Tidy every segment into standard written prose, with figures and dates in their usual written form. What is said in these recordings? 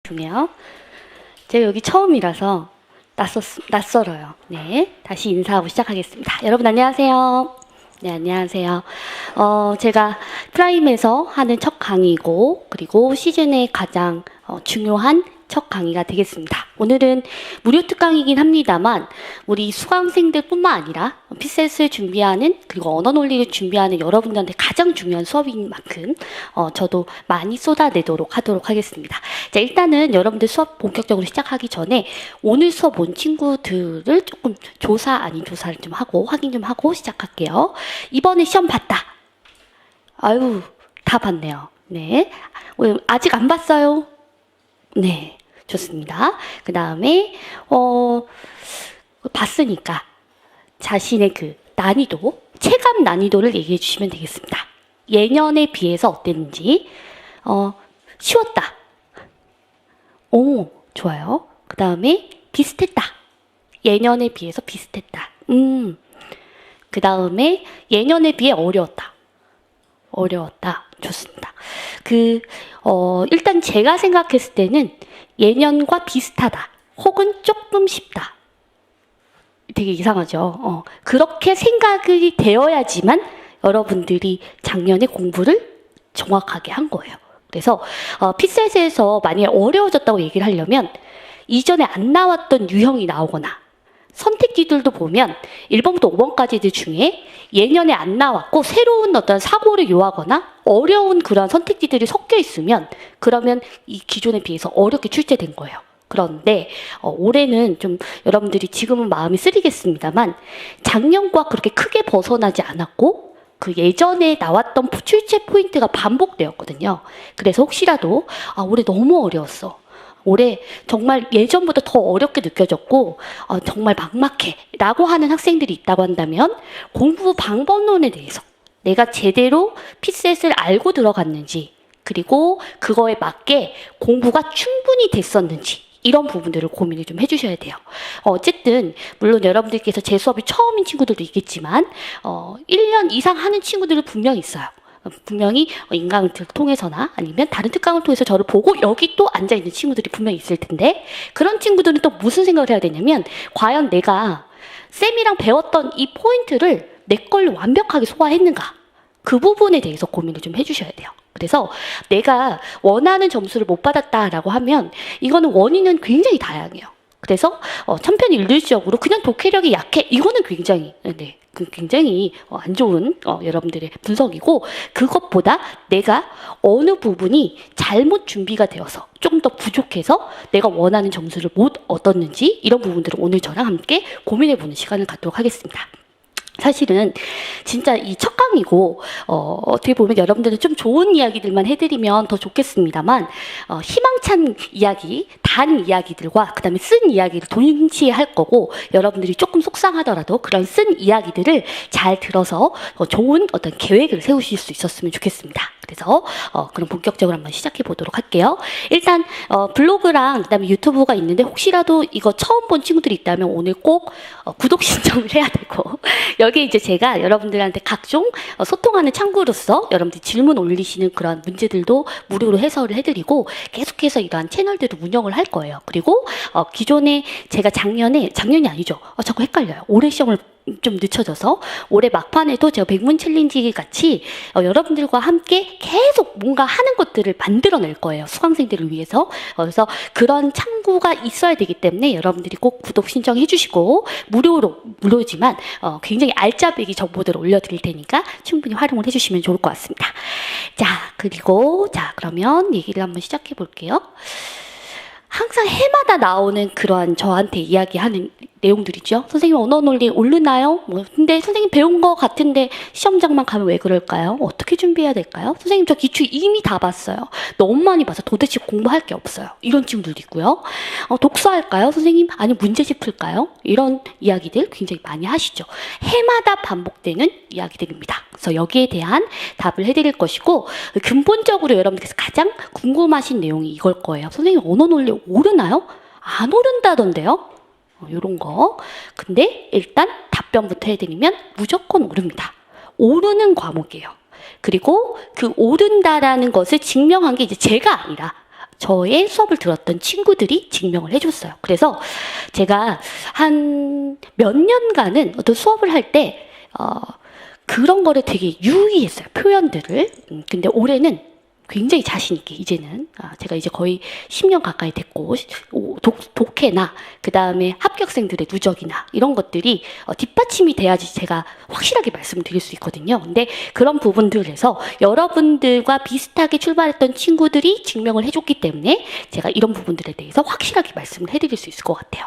중에요. 제가 여기 처음이라서 낯설어요. 네, 다시 인사하고 시작하겠습니다. 여러분 안녕하세요. 네, 안녕하세요. 제가 프라임에서 하는 첫 강의고, 그리고 시즌의 가장 중요한 첫 강의가 되겠습니다. 오늘은 무료 특강이긴 합니다만 우리 수강생들 뿐만 아니라 피셋을 준비하는, 그리고 언어 논리를 준비하는 여러분들한테 가장 중요한 수업인 만큼 저도 많이 쏟아내도록 하도록 하겠습니다. 자, 일단은 여러분들 수업 본격적으로 시작하기 전에 오늘 수업 온 친구들을 조금 조사를 좀 하고 확인 좀 하고 시작할게요. 이번에 시험 봤다. 아유, 다 봤네요. 네. 아직 안 봤어요? 네. 좋습니다. 그 다음에 봤으니까 자신의 그 난이도, 체감 난이도를 얘기해 주시면 되겠습니다. 예년에 비해서 어땠는지. 쉬웠다. 오, 좋아요. 그 다음에 비슷했다. 예년에 비해서 비슷했다. 그 다음에 예년에 비해 어려웠다. 좋습니다. 일단 제가 생각했을 때는 예년과 비슷하다. 혹은 조금 쉽다. 되게 이상하죠. 그렇게 생각이 되어야지만 여러분들이 작년에 공부를 정확하게 한 거예요. 그래서 피셋에서 만약에 어려워졌다고 얘기를 하려면 이전에 안 나왔던 유형이 나오거나, 선택지들도 보면 1번부터 5번까지들 중에 예년에 안 나왔고 새로운 어떤 사고를 요하거나 어려운 그런 선택지들이 섞여 있으면 그러면 이 기존에 비해서 어렵게 출제된 거예요. 그런데 올해는 좀 여러분들이 지금은 마음이 쓰리겠습니다만 작년과 그렇게 크게 벗어나지 않았고 그 예전에 나왔던 출제 포인트가 반복되었거든요. 그래서 혹시라도 올해 너무 어려웠어, 올해 정말 예전보다 더 어렵게 느껴졌고 정말 막막해 라고 하는 학생들이 있다고 한다면 공부 방법론에 대해서 내가 제대로 피셋을 알고 들어갔는지, 그리고 그거에 맞게 공부가 충분히 됐었는지, 이런 부분들을 고민을 좀 해주셔야 돼요. 어쨌든 물론 여러분들께서 제 수업이 처음인 친구들도 있겠지만 1년 이상 하는 친구들은 분명히 있어요. 분명히 인강을 통해서나 아니면 다른 특강을 통해서 저를 보고 여기 또 앉아있는 친구들이 분명히 있을 텐데, 그런 친구들은 또 무슨 생각을 해야 되냐면 과연 내가 쌤이랑 배웠던 이 포인트를 내 걸로 완벽하게 소화했는가, 그 부분에 대해서 고민을 좀 해주셔야 돼요. 그래서 내가 원하는 점수를 못 받았다라고 하면 이거는 원인은 굉장히 다양해요. 그래서 천편일률적으로 그냥 독해력이 약해, 이거는 굉장히 안 좋은 여러분들의 분석이고, 그것보다 내가 어느 부분이 잘못 준비가 되어서 좀 더 부족해서 내가 원하는 점수를 못 얻었는지, 이런 부분들을 오늘 저랑 함께 고민해보는 시간을 갖도록 하겠습니다. 사실은 진짜 이 첫 강의고 어떻게 보면 여러분들은 좀 좋은 이야기들만 해드리면 더 좋겠습니다만 희망찬 이야기, 단 이야기들과 그 다음에 쓴 이야기를 동시에 할 거고, 여러분들이 조금 속상하더라도 그런 쓴 이야기들을 잘 들어서 좋은 어떤 계획을 세우실 수 있었으면 좋겠습니다. 그래서 그럼 본격적으로 한번 시작해 보도록 할게요. 일단 블로그랑 그 다음에 유튜브가 있는데 혹시라도 이거 처음 본 친구들이 있다면 오늘 꼭 구독 신청을 해야 되고, 여기 이제 제가 여러분들한테 각종 소통하는 창구로서 여러분들이 질문 올리시는 그런 문제들도 무료로 해설을 해드리고 계속해서 이러한 채널들을 운영을 할 거예요. 그리고 기존에 제가 작년이 아니죠. 자꾸 헷갈려요. 올해 시험을 좀 늦춰져서 올해 막판에도 제가 백문 챌린지 같이 여러분들과 함께 계속 뭔가 하는 것들을 만들어낼 거예요. 수강생들을 위해서. 그래서 그런 창구가 있어야 되기 때문에 여러분들이 꼭 구독 신청해 주시고, 무료지만 굉장히 알짜배기 정보들을 올려드릴 테니까 충분히 활용을 해주시면 좋을 것 같습니다. 그러면 얘기를 한번 시작해 볼게요. 항상 해마다 나오는 그러한 저한테 이야기하는 내용들이죠. 선생님 언어 논리 오르나요? 근데 선생님 배운 거 같은데 시험장만 가면 왜 그럴까요? 어떻게 준비해야 될까요? 선생님 저 기출 이미 다 봤어요. 너무 많이 봐서 도대체 공부할 게 없어요. 이런 친구들도 있고요. 독서할까요? 선생님 아니 문제집 풀까요? 이런 이야기들 굉장히 많이 하시죠. 해마다 반복되는 이야기들입니다. 그래서 여기에 대한 답을 해드릴 것이고, 근본적으로 여러분들께서 가장 궁금하신 내용이 이걸 거예요. 선생님 언어 논리 오르나요? 안 오른다던데요? 이런 거. 근데 일단 답변부터 해드리면 무조건 오릅니다. 오르는 과목이에요. 그리고 그 오른다라는 것을 증명한 게 이제 제가 아니라 저의 수업을 들었던 친구들이 증명을 해줬어요. 그래서 제가 한 몇 년간은 어떤 수업을 할 때 그런 거를 되게 유의했어요. 표현들을. 근데 올해는 굉장히 자신 있게 이제는 제가 이제 거의 10년 가까이 됐고 독해나 그 다음에 합격생들의 누적이나 이런 것들이 뒷받침이 돼야지 제가 확실하게 말씀을 드릴 수 있거든요. 근데 그런 부분들에서 여러분들과 비슷하게 출발했던 친구들이 증명을 해줬기 때문에 제가 이런 부분들에 대해서 확실하게 말씀을 해드릴 수 있을 것 같아요.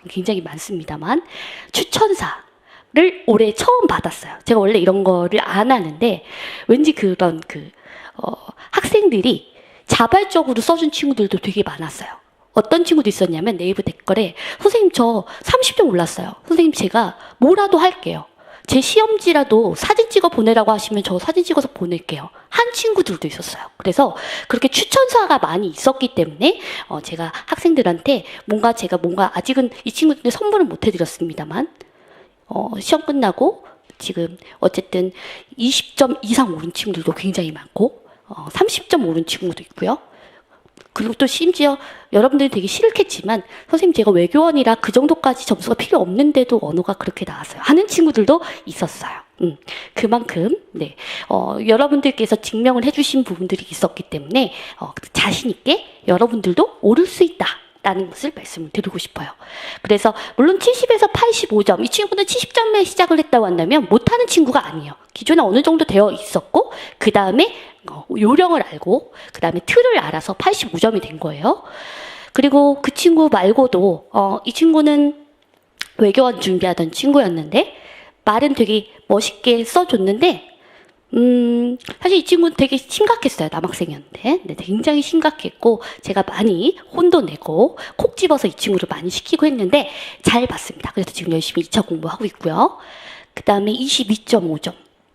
굉장히 많습니다만 추천사를 올해 처음 받았어요. 제가 원래 이런 거를 안 하는데 왠지 그런 학생들이 자발적으로 써준 친구들도 되게 많았어요. 어떤 친구도 있었냐면 네이버 댓글에 선생님 저 30점 올랐어요. 선생님 제가 뭐라도 할게요. 제 시험지라도 사진 찍어 보내라고 하시면 저 사진 찍어서 보낼게요. 한 친구들도 있었어요. 그래서 그렇게 추천사가 많이 있었기 때문에 제가 학생들한테 제가 아직은 이 친구들한테 선물을 못 해드렸습니다만 시험 끝나고 지금 어쨌든 20점 이상 오른 친구들도 굉장히 많고 30점 오른 친구도 있고요. 그리고 또 심지어 여러분들이 되게 싫겠지만 선생님 제가 외교원이라 그 정도까지 점수가 필요 없는데도 언어가 그렇게 나왔어요 하는 친구들도 있었어요. 그만큼 여러분들께서 증명을 해주신 부분들이 있었기 때문에 자신 있게 여러분들도 오를 수 있다 라는 것을 말씀을 드리고 싶어요. 그래서 물론 70에서 85점, 이 친구는 70점에 시작을 했다고 한다면 못하는 친구가 아니에요. 기존에 어느 정도 되어 있었고 그 다음에 요령을 알고 그 다음에 틀을 알아서 85점이 된 거예요. 그리고 그 친구 말고도 이 친구는 외교원 준비하던 친구였는데 말은 되게 멋있게 써줬는데 사실 이 친구는 되게 심각했어요. 남학생이었는데. 네, 굉장히 심각했고 제가 많이 혼도 내고 콕 집어서 이 친구를 많이 시키고 했는데 잘 봤습니다. 그래서 지금 열심히 2차 공부하고 있고요. 그 다음에 22.5점.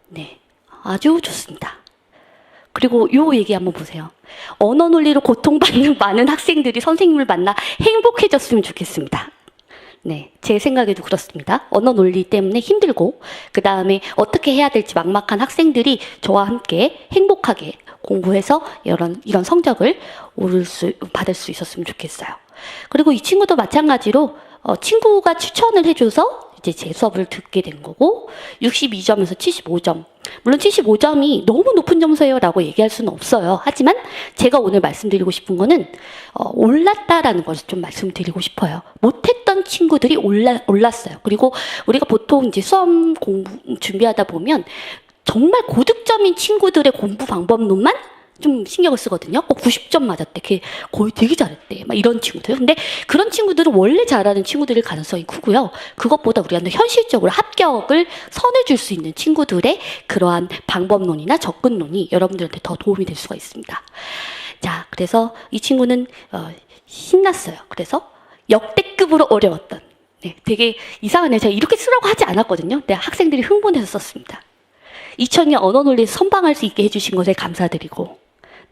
네, 아주 좋습니다. 그리고 요 얘기 한번 보세요. 언어 논리로 고통받는 많은 학생들이 선생님을 만나 행복해졌으면 좋겠습니다. 네, 제 생각에도 그렇습니다. 언어 논리 때문에 힘들고 그 다음에 어떻게 해야 될지 막막한 학생들이 저와 함께 행복하게 공부해서 이런 성적을 받을 수 있었으면 좋겠어요. 그리고 이 친구도 마찬가지로 친구가 추천을 해줘서 이제 제 수업을 듣게 된 거고 62점에서 75점. 물론 75점이 너무 높은 점수예요 라고 얘기할 수는 없어요. 하지만 제가 오늘 말씀드리고 싶은 거는 올랐다라는 것을 좀 말씀드리고 싶어요. 못했던 친구들이 올랐어요. 그리고 우리가 보통 이제 수험 공부 준비하다 보면 정말 고득점인 친구들의 공부 방법론만 좀 신경을 쓰거든요. 90점 맞았대. 걔 거의 되게 잘했대. 막 이런 친구들. 근데 그런 친구들은 원래 잘하는 친구들일 가능성이 크고요. 그것보다 우리한테 현실적으로 합격을 선해줄 수 있는 친구들의 그러한 방법론이나 접근론이 여러분들한테 더 도움이 될 수가 있습니다. 자, 그래서 이 친구는 신났어요. 그래서 역대급으로 어려웠던. 네, 되게 이상하네요. 제가 이렇게 쓰라고 하지 않았거든요. 근데 학생들이 흥분해서 썼습니다. 2000년 언어 논리에서 선방할 수 있게 해주신 것에 감사드리고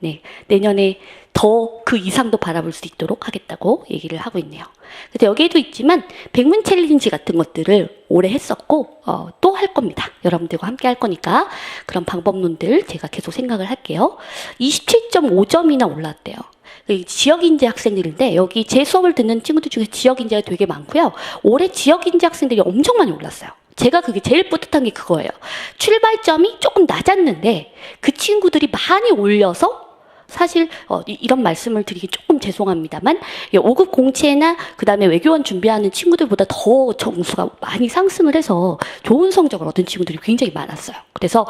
네, 내년에 더 그 이상도 바라볼 수 있도록 하겠다고 얘기를 하고 있네요. 그래서 여기에도 있지만 백문 챌린지 같은 것들을 올해 했었고 또 할 겁니다. 여러분들과 함께 할 거니까 그런 방법론들 제가 계속 생각을 할게요. 27.5점이나 올랐대요. 지역인재 학생들인데 여기 제 수업을 듣는 친구들 중에 지역인재가 되게 많고요. 올해 지역인재 학생들이 엄청 많이 올랐어요. 제가 그게 제일 뿌듯한 게 그거예요. 출발점이 조금 낮았는데 그 친구들이 많이 올려서 사실 이런 말씀을 드리기 조금 죄송합니다만 5급 공채나 그 다음에 외교원 준비하는 친구들보다 더 점수가 많이 상승을 해서 좋은 성적을 얻은 친구들이 굉장히 많았어요. 그래서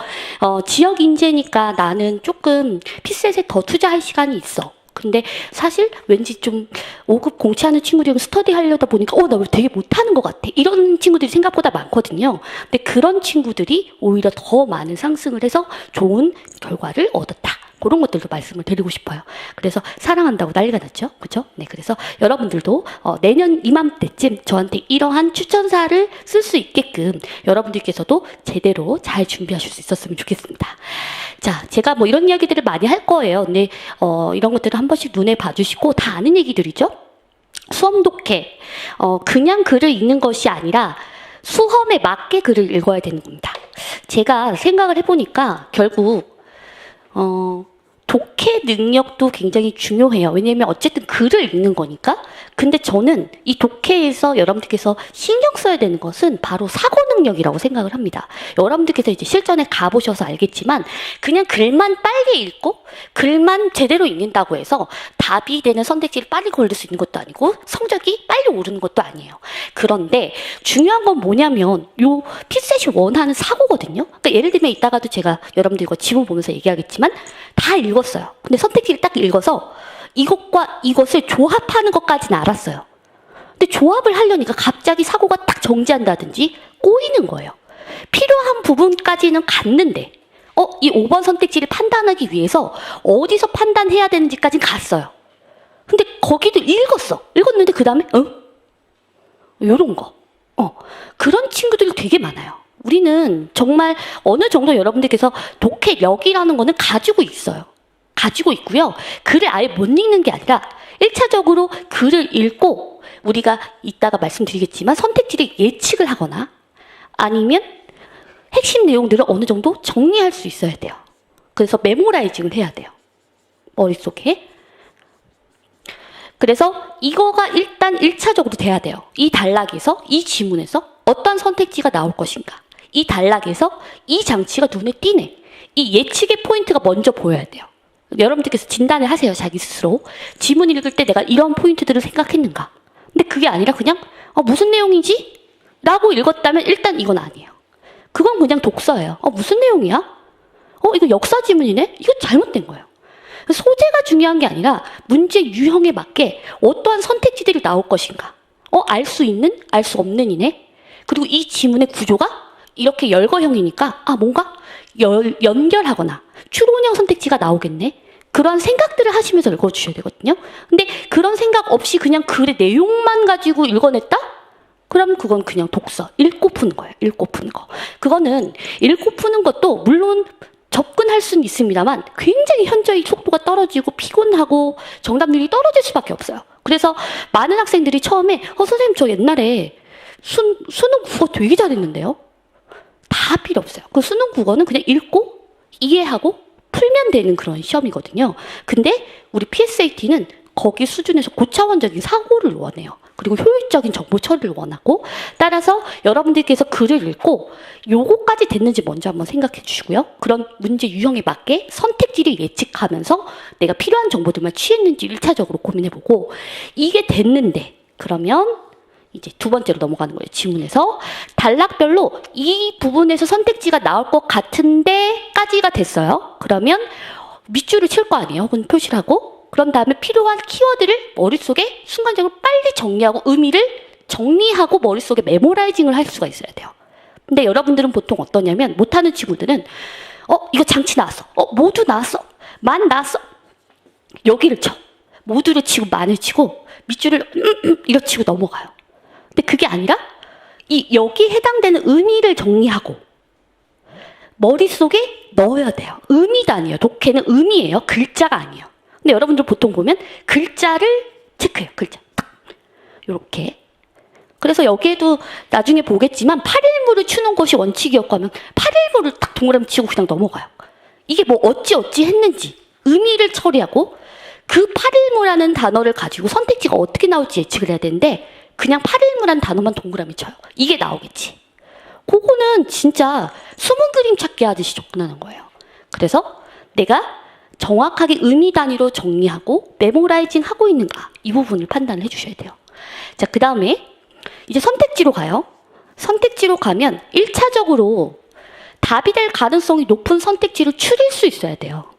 지역 인재니까 나는 조금 피셋에 더 투자할 시간이 있어. 근데 사실 왠지 좀 5급 공채하는 친구들이 스터디 하려다 보니까 나 되게 못하는 것 같아. 이런 친구들이 생각보다 많거든요. 근데 그런 친구들이 오히려 더 많은 상승을 해서 좋은 결과를 얻었다. 그런 것들도 말씀을 드리고 싶어요. 그래서 사랑한다고 난리가 났죠. 그죠? 네, 그래서 여러분들도 내년 이맘때쯤 저한테 이러한 추천사를 쓸 수 있게끔 여러분들께서도 제대로 잘 준비하실 수 있었으면 좋겠습니다. 자, 제가 뭐 이런 이야기들을 많이 할 거예요. 근데 이런 것들을 한 번씩 눈에 봐주시고 다 아는 얘기들이죠. 수험 독해. 그냥 글을 읽는 것이 아니라 수험에 맞게 글을 읽어야 되는 겁니다. 제가 생각을 해보니까 결국 독해 능력도 굉장히 중요해요. 왜냐하면 어쨌든 글을 읽는 거니까. 근데 저는 이 독해에서 여러분들께서 신경 써야 되는 것은 바로 사고 능력이라고 생각을 합니다. 여러분들께서 이제 실전에 가보셔서 알겠지만 그냥 글만 빨리 읽고 글만 제대로 읽는다고 해서 답이 되는 선택지를 빨리 고를 수 있는 것도 아니고 성적이 빨리 오르는 것도 아니에요. 그런데 중요한 건 뭐냐면 요 피셋이 원하는 사고거든요. 그러니까 예를 들면 이따가도 제가 여러분들과 지문 보면서 얘기하겠지만 다 읽었어요. 근데 선택지를 딱 읽어서 이것과 이것을 조합하는 것까지는 알았어요. 근데 조합을 하려니까 갑자기 사고가 딱 정지한다든지 꼬이는 거예요. 필요한 부분까지는 갔는데 이 5번 선택지를 판단하기 위해서 어디서 판단해야 되는지까지는 갔어요. 근데 거기도 읽었는데 그 다음에 요런 거 그런 친구들이 되게 많아요. 우리는 정말 어느 정도 여러분들께서 독해력이라는 거는 가지고 있어요. 가지고 있고요. 글을 아예 못 읽는 게 아니라 1차적으로 글을 읽고 우리가 이따가 말씀드리겠지만 선택지를 예측을 하거나 아니면 핵심 내용들을 어느 정도 정리할 수 있어야 돼요. 그래서 메모라이징을 해야 돼요. 머릿속에. 그래서 이거가 일단 1차적으로 돼야 돼요. 이 단락에서, 이 지문에서 어떤 선택지가 나올 것인가. 이 단락에서 이 장치가 눈에 띄네. 이 예측의 포인트가 먼저 보여야 돼요. 여러분들께서 진단을 하세요. 자기 스스로. 지문 읽을 때 내가 이런 포인트들을 생각했는가. 근데 그게 아니라 그냥 무슨 내용이지? 라고 읽었다면 일단 이건 아니에요. 그건 그냥 독서예요. 무슨 내용이야? 이거 역사 지문이네? 이거 잘못된 거예요. 소재가 중요한 게 아니라 문제 유형에 맞게 어떠한 선택지들이 나올 것인가. 알 수 있는, 알 수 없는 이네. 그리고 이 지문의 구조가 이렇게 열거형이니까 뭔가 연결하거나 추론형 선택지가 나오겠네. 그런 생각들을 하시면서 읽어주셔야 되거든요. 근데 그런 생각 없이 그냥 글의 내용만 가지고 읽어냈다? 그럼 그건 그냥 독서, 읽고 푸는 거예요. 읽고 푸는 거. 그거는 읽고 푸는 것도 물론 접근할 수는 있습니다만 굉장히 현저히 속도가 떨어지고 피곤하고 정답률이 떨어질 수밖에 없어요. 그래서 많은 학생들이 처음에 선생님 저 옛날에 수능 국어 되게 잘했는데요. 다 필요 없어요. 그 수능 국어는 그냥 읽고 이해하고 풀면 되는 그런 시험이거든요. 근데 우리 PSAT는 거기 수준에서 고차원적인 사고를 원해요. 그리고 효율적인 정보 처리를 원하고 따라서 여러분들께서 글을 읽고 요거까지 됐는지 먼저 한번 생각해 주시고요. 그런 문제 유형에 맞게 선택지를 예측하면서 내가 필요한 정보들만 취했는지 1차적으로 고민해보고 이게 됐는데 그러면 이제 두 번째로 넘어가는 거예요. 지문에서 단락별로 이 부분에서 선택지가 나올 것 같은데 까지가 됐어요. 그러면 밑줄을 칠 거 아니에요. 혹은 표시를 하고 그런 다음에 필요한 키워드를 머릿속에 순간적으로 빨리 정리하고 의미를 정리하고 머릿속에 메모라이징을 할 수가 있어야 돼요. 근데 여러분들은 보통 어떠냐면 못하는 친구들은 이거 장치 나왔어. 모두 나왔어. 만 나왔어. 여기를 쳐. 모두를 치고 만을 치고 밑줄을 이렇게 치고 넘어가요. 근데 그게 아니라 여기에 해당되는 의미를 정리하고 머릿속에 넣어야 돼요. 의미 단위예요. 독해는 의미예요. 글자가 아니에요. 근데 여러분들 보통 보면 글자를 체크해요. 글자. 이렇게. 그래서 여기에도 나중에 보겠지만 8일무를 추는 것이 원칙이었고 하면 8일무를 딱 동그라미 치고 그냥 넘어가요. 이게 뭐 어찌 했는지 의미를 처리하고 그 8일무라는 단어를 가지고 선택지가 어떻게 나올지 예측을 해야 되는데 그냥 8일무라는 단어만 동그라미 쳐요. 이게 나오겠지. 그거는 진짜 숨은 그림 찾기 하듯이 접근하는 거예요. 그래서 내가 정확하게 의미 단위로 정리하고 메모라이징 하고 있는가 이 부분을 판단을 해주셔야 돼요. 자, 그 다음에 이제 선택지로 가요. 선택지로 가면 1차적으로 답이 될 가능성이 높은 선택지를 추릴 수 있어야 돼요.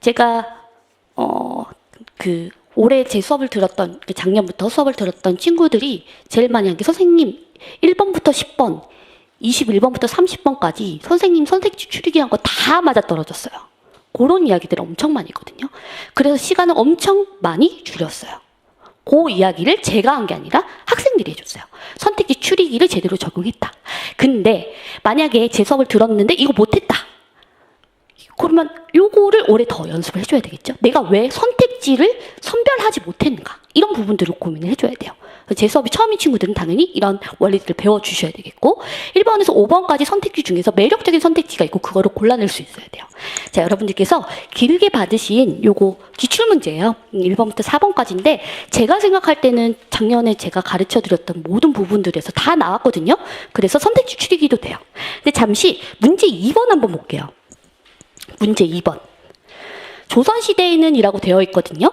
제가 올해 제 수업을 들었던 작년부터 수업을 들었던 친구들이 제일 많이 한 게 선생님 1번부터 10번 21번부터 30번까지 선생님 선택지 추리기 한 거 다 맞아떨어졌어요. 그런 이야기들을 엄청 많이 했거든요. 그래서 시간을 엄청 많이 줄였어요. 그 이야기를 제가 한 게 아니라 학생들이 해줬어요. 선택지 추리기를 제대로 적용했다. 근데 만약에 제 수업을 들었는데 이거 못했다. 그러면 요거를 올해 더 연습을 해줘야 되겠죠. 내가 왜 선택지를 선별하지 못했는가. 이런 부분들을 고민을 해줘야 돼요. 제 수업이 처음인 친구들은 당연히 이런 원리들을 배워주셔야 되겠고 1번에서 5번까지 선택지 중에서 매력적인 선택지가 있고 그거를 골라낼 수 있어야 돼요. 자, 여러분들께서 길게 받으신 요거 기출문제예요. 1번부터 4번까지인데 제가 생각할 때는 작년에 제가 가르쳐드렸던 모든 부분들에서 다 나왔거든요. 그래서 선택지 추리기도 돼요. 근데 잠시 문제 2번 한번 볼게요. 문제 2번. 조선시대에는 이라고 되어 있거든요.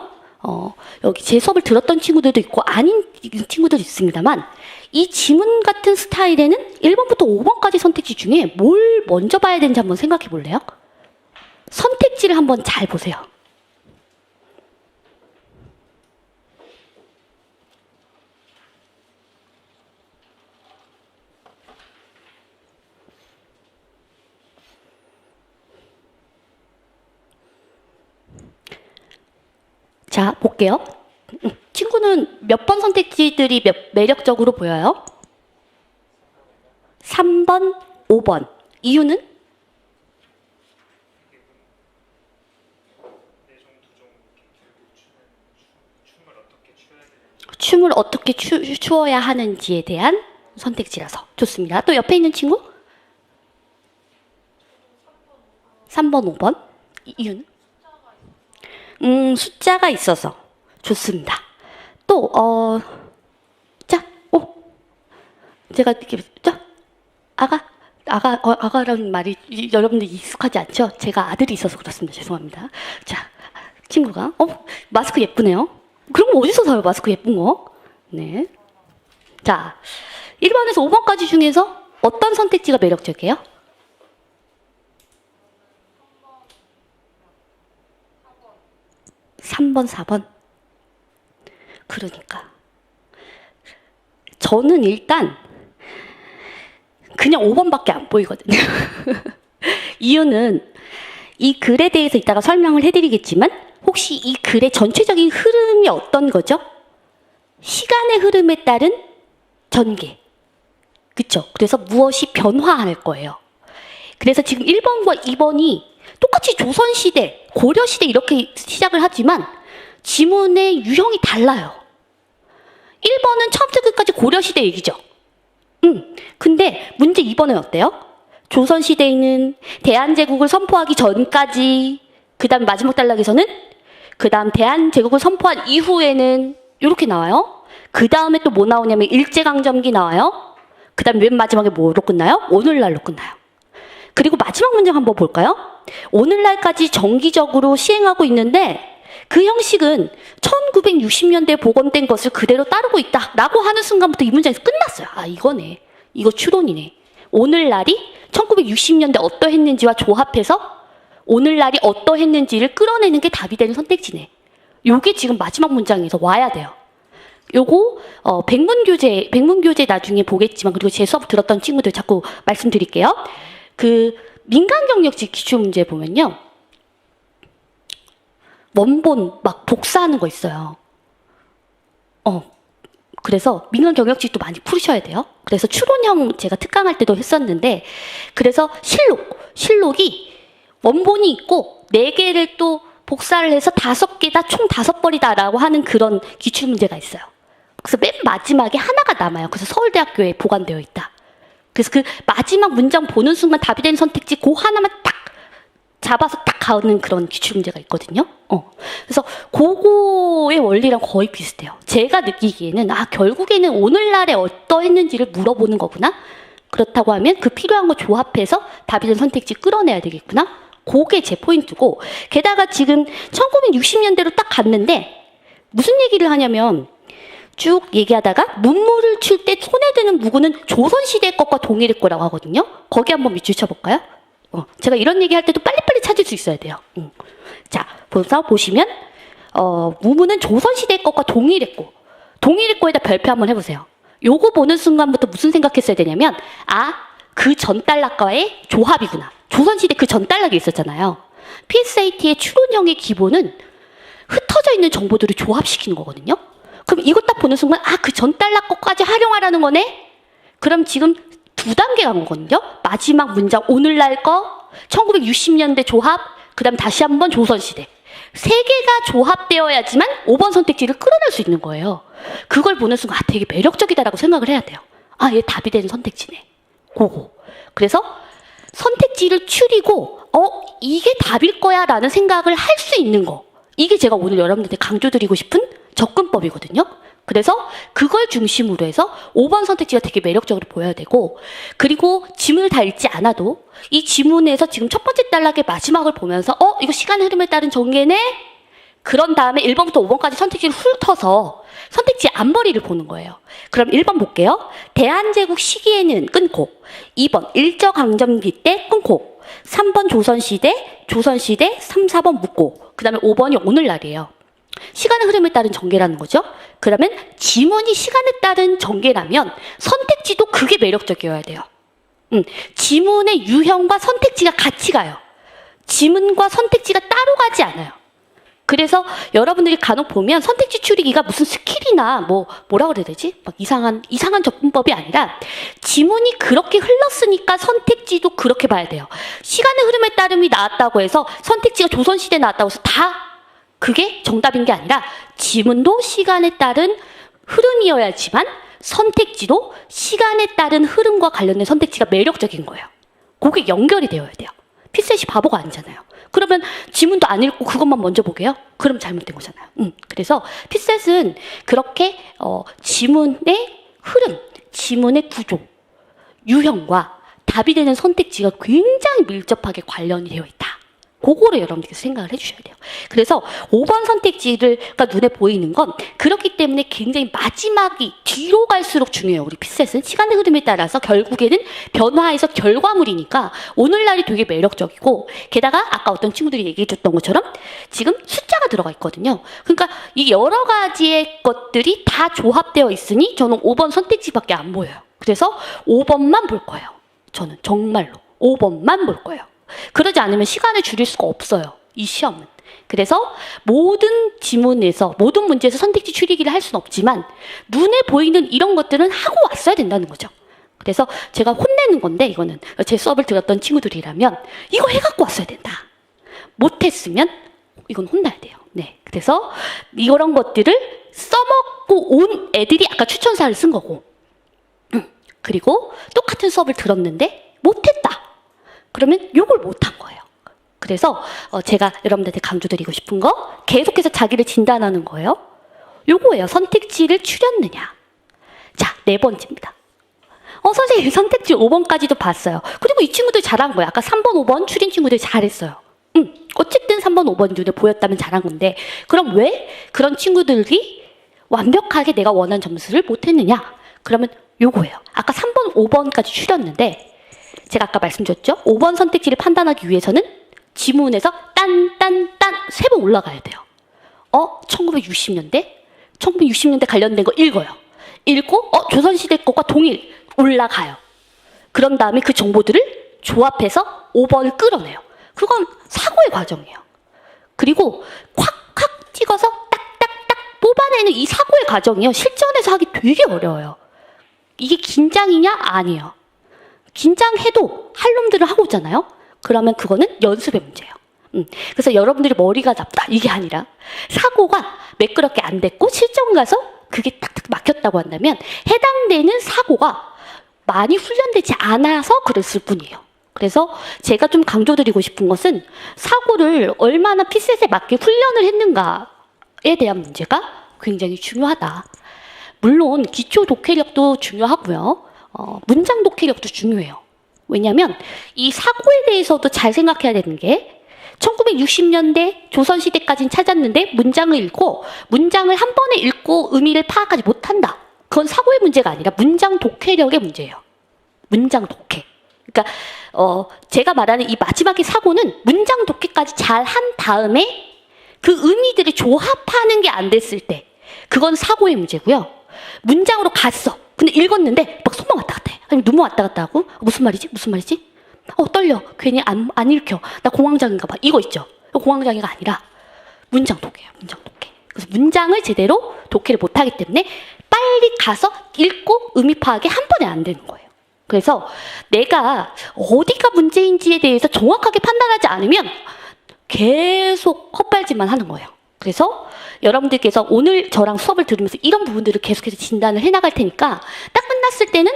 여기 제 수업을 들었던 친구들도 있고 아닌 친구들도 있습니다만 이 지문 같은 스타일에는 1번부터 5번까지 선택지 중에 뭘 먼저 봐야 되는지 한번 생각해 볼래요? 선택지를 한번 잘 보세요. 자, 볼게요. 친구는 몇 번 선택지들이 매력적으로 보여요? 3번, 5번. 이유는? 춤을 어떻게 추어야 하는지에 대한 선택지라서. 좋습니다. 또 옆에 있는 친구? 3번, 5번. 이유는? 숫자가 있어서. 좋습니다. 또, 제가 이렇게, 아가라는 말이 여러분들 익숙하지 않죠? 제가 아들이 있어서 그렇습니다. 죄송합니다. 자, 친구가, 마스크 예쁘네요. 그럼 어디서 사요, 마스크 예쁜 거? 네. 자, 1번에서 5번까지 중에서 어떤 선택지가 매력적이에요? 3번, 4번. 그러니까. 저는 일단 그냥 5번밖에 안 보이거든요. 이유는 이 글에 대해서 이따가 설명을 해드리겠지만 혹시 이 글의 전체적인 흐름이 어떤 거죠? 시간의 흐름에 따른 전개. 그쵸? 그래서 무엇이 변화할 거예요. 그래서 지금 1번과 2번이 똑같이 조선시대, 고려시대 이렇게 시작을 하지만 지문의 유형이 달라요. 1번은 처음부터 끝까지 고려시대 얘기죠. 근데 문제 2번은 어때요? 조선시대에는 대한제국을 선포하기 전까지, 그 다음 마지막 단락에서는 그 다음 대한제국을 선포한 이후에는 이렇게 나와요. 그 다음에 또 뭐 나오냐면 일제강점기 나와요. 그 다음 맨 마지막에 뭐로 끝나요? 오늘날로 끝나요. 그리고 마지막 문장 한번 볼까요? 오늘날까지 정기적으로 시행하고 있는데 그 형식은 1960년대에 복원된 것을 그대로 따르고 있다라고 하는 순간부터 이 문장에서 끝났어요. 아, 이거네. 이거 추론이네. 오늘날이 1960년대 어떠했는지와 조합해서 오늘날이 어떠했는지를 끌어내는 게 답이 되는 선택지네. 요게 지금 마지막 문장에서 와야 돼요. 요거 백문교재 나중에 보겠지만, 그리고 제 수업 들었던 친구들 자꾸 말씀드릴게요. 그 민간경력직 기출문제 보면요, 원본 막 복사하는 거 있어요. 그래서 민간경력직도 많이 풀으셔야 돼요. 그래서 추론형 제가 특강할 때도 했었는데, 그래서 실록이 원본이 있고 4개를 또 복사를 해서 5개다, 총 5벌이다라고 하는 그런 기출문제가 있어요. 그래서 맨 마지막에 하나가 남아요. 그래서 서울대학교에 보관되어 있다. 그래서 그 마지막 문장 보는 순간 답이 되는 선택지 그 하나만 딱 잡아서 딱 가는 그런 기출문제가 있거든요. 그래서 그거의 원리랑 거의 비슷해요. 제가 느끼기에는 결국에는 오늘날에 어떠했는지를 물어보는 거구나. 그렇다고 하면 그 필요한 거 조합해서 답이 되는 선택지 끌어내야 되겠구나. 그게 제 포인트고, 게다가 지금 1960년대로 딱 갔는데 무슨 얘기를 하냐면, 쭉 얘기하다가 문무를 칠 때 손에 드는 무구는 조선시대 것과 동일할 거라고 하거든요. 거기 한번 밑줄 쳐볼까요? 제가 이런 얘기할 때도 빨리빨리 찾을 수 있어야 돼요. 자, 보시면 무무는 조선시대 것과 동일했고, 동일했고에다 별표 한번 해보세요. 요거 보는 순간부터 무슨 생각했어야 되냐면, 그 전 단락과의 조합이구나. 조선시대 그 전 단락이 있었잖아요. PSAT의 추론형의 기본은 흩어져 있는 정보들을 조합시키는 거거든요. 그럼 이거 딱 보는 순간 그 전 단락 것까지 활용하라는 거네? 그럼 지금 2단계 간 거거든요. 마지막 문장 오늘날 거, 1960년대 조합, 그 다음 다시 한번 조선시대. 세 개가 조합되어야지만 5번 선택지를 끌어낼 수 있는 거예요. 그걸 보는 순간 되게 매력적이다라고 생각을 해야 돼요. 아, 얘 답이 되는 선택지네. 고고. 그래서 선택지를 추리고 이게 답일 거야 라는 생각을 할 수 있는 거. 이게 제가 오늘 여러분들한테 강조드리고 싶은 접근법이거든요. 그래서 그걸 중심으로 해서 5번 선택지가 되게 매력적으로 보여야 되고, 그리고 지문을 다 읽지 않아도 이 지문에서 지금 첫 번째 단락의 마지막을 보면서 이거 시간 흐름에 따른 전개네? 그런 다음에 1번부터 5번까지 선택지를 훑어서 선택지 앞머리를 보는 거예요. 그럼 1번 볼게요. 대한제국 시기에는 끊고, 2번 일제강점기 때 끊고, 3번 조선시대, 3, 4번 묻고, 그 다음에 5번이 오늘날이에요. 시간의 흐름에 따른 전개라는 거죠. 그러면 지문이 시간에 따른 전개라면 선택지도 그게 매력적이어야 돼요. 지문의 유형과 선택지가 같이 가요. 지문과 선택지가 따로 가지 않아요. 그래서 여러분들이 간혹 보면 선택지 추리기가 무슨 스킬이나 뭐라 그래야 되지? 막 이상한 접근법이 아니라 지문이 그렇게 흘렀으니까 선택지도 그렇게 봐야 돼요. 시간의 흐름에 따름이 나왔다고 해서 선택지가 조선시대에 나왔다고 해서 다 그게 정답인 게 아니라 지문도 시간에 따른 흐름이어야지만 선택지도 시간에 따른 흐름과 관련된 선택지가 매력적인 거예요. 그게 연결이 되어야 돼요. 피셋이 바보가 아니잖아요. 그러면 지문도 안 읽고 그것만 먼저 보게요? 그럼 잘못된 거잖아요. 그래서 피셋은 그렇게 지문의 흐름, 지문의 구조, 유형과 답이 되는 선택지가 굉장히 밀접하게 관련이 되어 있다. 그거를 여러분들께서 생각을 해주셔야 돼요. 그래서 5번 선택지가 눈에 보이는 건 그렇기 때문에 굉장히 마지막이 뒤로 갈수록 중요해요. 우리 피셋은 시간의 흐름에 따라서 결국에는 변화해서 결과물이니까 오늘날이 되게 매력적이고, 게다가 아까 어떤 친구들이 얘기해줬던 것처럼 지금 숫자가 들어가 있거든요. 그러니까 이 여러 가지의 것들이 다 조합되어 있으니 저는 5번 선택지밖에 안 보여요. 그래서 5번만 볼 거예요. 저는 정말로 5번만 볼 거예요. 그러지 않으면 시간을 줄일 수가 없어요. 이 시험은. 그래서 모든 지문에서, 모든 문제에서 선택지 추리기를 할 수는 없지만 눈에 보이는 이런 것들은 하고 왔어야 된다는 거죠. 그래서 제가 혼내는 건데, 이거는 제 수업을 들었던 친구들이라면 이거 해갖고 왔어야 된다. 못했으면 이건 혼나야 돼요. 네. 그래서 이런 것들을 써먹고 온 애들이 아까 추천사를 쓴 거고, 그리고 똑같은 수업을 들었는데 못했다. 그러면 욕을 못한 거예요. 그래서 제가 여러분들한테 강조드리고 싶은 거, 계속해서 자기를 진단하는 거예요. 요거예요. 선택지를 추렸느냐. 자, 4번째입니다. 선생님 선택지 5번까지도 봤어요. 그리고 이 친구들 잘한 거예요. 아까 3번, 5번 추린 친구들 잘했어요. 어쨌든 3번, 5번 눈에 보였다면 잘한 건데, 그럼 왜 그런 친구들이 완벽하게 내가 원한 점수를 못했느냐? 그러면 요거예요. 아까 3번, 5번까지 추렸는데, 제가 아까 말씀드렸죠? 5번 선택지를 판단하기 위해서는 지문에서 딴 3번 올라가야 돼요. 1960년대? 1960년대 관련된 거 읽어요. 읽고 조선시대 것과 동일 올라가요. 그런 다음에 그 정보들을 조합해서 5번을 끌어내요. 그건 사고의 과정이에요. 그리고 콱콱 찍어서 딱딱딱 뽑아내는 이 사고의 과정이요. 실전에서 하기 되게 어려워요. 이게 긴장이냐? 아니에요. 긴장해도 할 놈들을 하고 있잖아요. 그러면 그거는 연습의 문제예요. 그래서 여러분들이 머리가 나쁘다 이게 아니라 사고가 매끄럽게 안 됐고 실전 가서 그게 탁탁 막혔다고 한다면 해당되는 사고가 많이 훈련되지 않아서 그랬을 뿐이에요. 그래서 제가 좀 강조드리고 싶은 것은 사고를 얼마나 피셋에 맞게 훈련을 했는가에 대한 문제가 굉장히 중요하다. 물론 기초 독해력도 중요하고요. 문장 독해력도 중요해요. 왜냐하면 이 사고에 대해서도 잘 생각해야 되는 게 1960년대 조선시대까지는 찾았는데 문장을 읽고 문장을 한 번에 읽고 의미를 파악하지 못한다. 그건 사고의 문제가 아니라 문장 독해력의 문제예요. 문장 독해. 그러니까 제가 말하는 이 마지막의 사고는 문장 독해까지 잘 한 다음에 그 의미들을 조합하는 게 안 됐을 때 그건 사고의 문제고요. 문장으로 갔어. 근데 읽었는데 막 손만 왔다 갔다 해. 아니면 눈만 왔다 갔다 하고 무슨 말이지? 떨려. 괜히 안 읽혀. 나 공황장애인가 봐. 이거 있죠? 공황장애가 아니라 문장 독해예요. 문장 독해. 그래서 문장을 제대로 독해를 못하기 때문에 빨리 가서 읽고 의미 파악이 한 번에 안 되는 거예요. 그래서 내가 어디가 문제인지에 대해서 정확하게 판단하지 않으면 계속 헛발질만 하는 거예요. 그래서 여러분들께서 오늘 저랑 수업을 들으면서 이런 부분들을 계속해서 진단을 해나갈 테니까 딱 끝났을 때는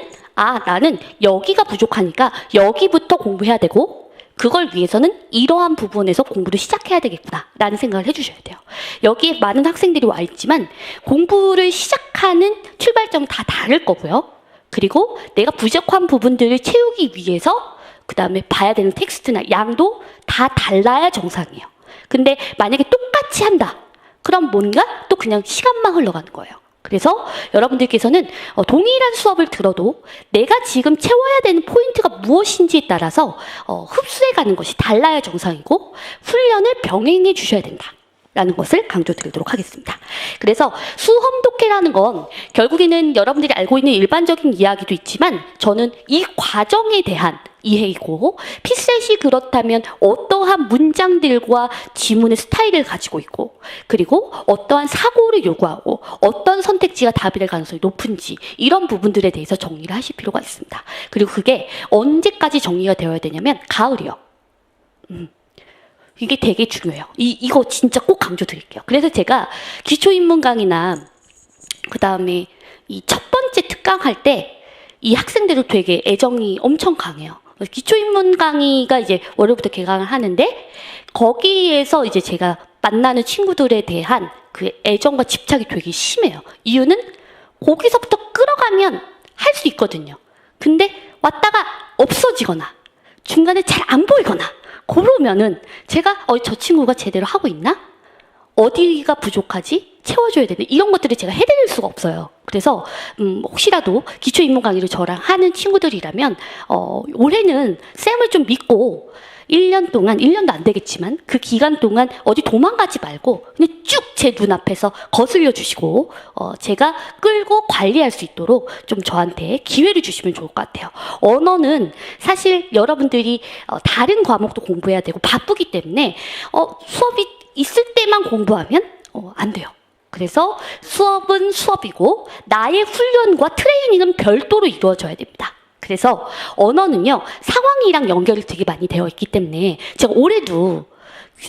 나는 여기가 부족하니까 여기부터 공부해야 되고 그걸 위해서는 이러한 부분에서 공부를 시작해야 되겠구나 라는 생각을 해주셔야 돼요. 여기에 많은 학생들이 와 있지만 공부를 시작하는 출발점은 다 다를 거고요. 그리고 내가 부족한 부분들을 채우기 위해서 그 다음에 봐야 되는 텍스트나 양도 다 달라야 정상이에요. 근데 만약에 똑같이 한다. 그럼 뭔가 또 그냥 시간만 흘러가는 거예요. 그래서 여러분들께서는 동일한 수업을 들어도 내가 지금 채워야 되는 포인트가 무엇인지에 따라서 흡수해가는 것이 달라야 정상이고 훈련을 병행해 주셔야 된다. 라는 것을 강조드리도록 하겠습니다. 그래서 수험독해라는 건 결국에는 여러분들이 알고 있는 일반적인 이야기도 있지만 저는 이 과정에 대한 이해이고 피셋이 그렇다면 어떠한 문장들과 지문의 스타일을 가지고 있고 그리고 어떠한 사고를 요구하고 어떤 선택지가 답이 될 가능성이 높은지 이런 부분들에 대해서 정리를 하실 필요가 있습니다. 그리고 그게 언제까지 정리가 되어야 되냐면 가을이요. 이게 되게 중요해요. 이거 진짜 꼭 강조드릴게요. 그래서 제가 기초인문 강의나 그 다음에 이 첫 번째 특강 할 때 이 학생들을 되게 애정이 엄청 강해요. 기초인문 강의가 이제 월요일부터 개강을 하는데 거기에서 이제 제가 만나는 친구들에 대한 그 애정과 집착이 되게 심해요. 이유는 거기서부터 끌어가면 할 수 있거든요. 근데 왔다가 없어지거나 중간에 잘 안 보이거나 그러면은 제가 저 친구가 제대로 하고 있나? 어디가 부족하지? 채워줘야 되는 이런 것들을 제가 해드릴 수가 없어요. 그래서 혹시라도 기초인문 강의를 저랑 하는 친구들이라면 올해는 쌤을 좀 믿고 1년 동안, 1년도 안 되겠지만 그 기간 동안 어디 도망가지 말고 그냥 쭉 제 눈앞에서 거슬려 주시고 제가 끌고 관리할 수 있도록 좀 저한테 기회를 주시면 좋을 것 같아요. 언어는 사실 여러분들이 다른 과목도 공부해야 되고 바쁘기 때문에 수업이 있을 때만 공부하면 안 돼요. 그래서 수업은 수업이고 나의 훈련과 트레이닝은 별도로 이루어져야 됩니다. 그래서 언어는요 상황이랑 연결이 되게 많이 되어 있기 때문에 제가 올해도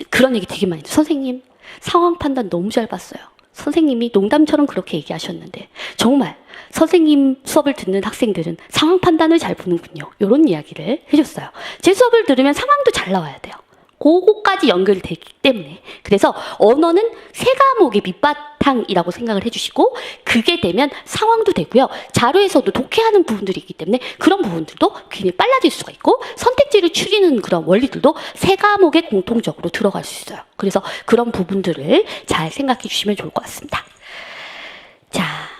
그런 얘기 되게 많이 해요. 선생님 상황 판단 너무 잘 봤어요. 선생님이 농담처럼 그렇게 얘기하셨는데 정말 선생님 수업을 듣는 학생들은 상황 판단을 잘 보는군요. 이런 이야기를 해줬어요. 제 수업을 들으면 상황도 잘 나와야 돼요. 그거까지 연결되기 때문에 그래서 언어는 세 과목의 밑바탕이라고 생각을 해주시고 그게 되면 상황도 되고요. 자료에서도 독해하는 부분들이 있기 때문에 그런 부분들도 굉장히 빨라질 수가 있고 선택지를 추리는 그런 원리들도 세 과목에 공통적으로 들어갈 수 있어요. 그래서 그런 부분들을 잘 생각해 주시면 좋을 것 같습니다. 자.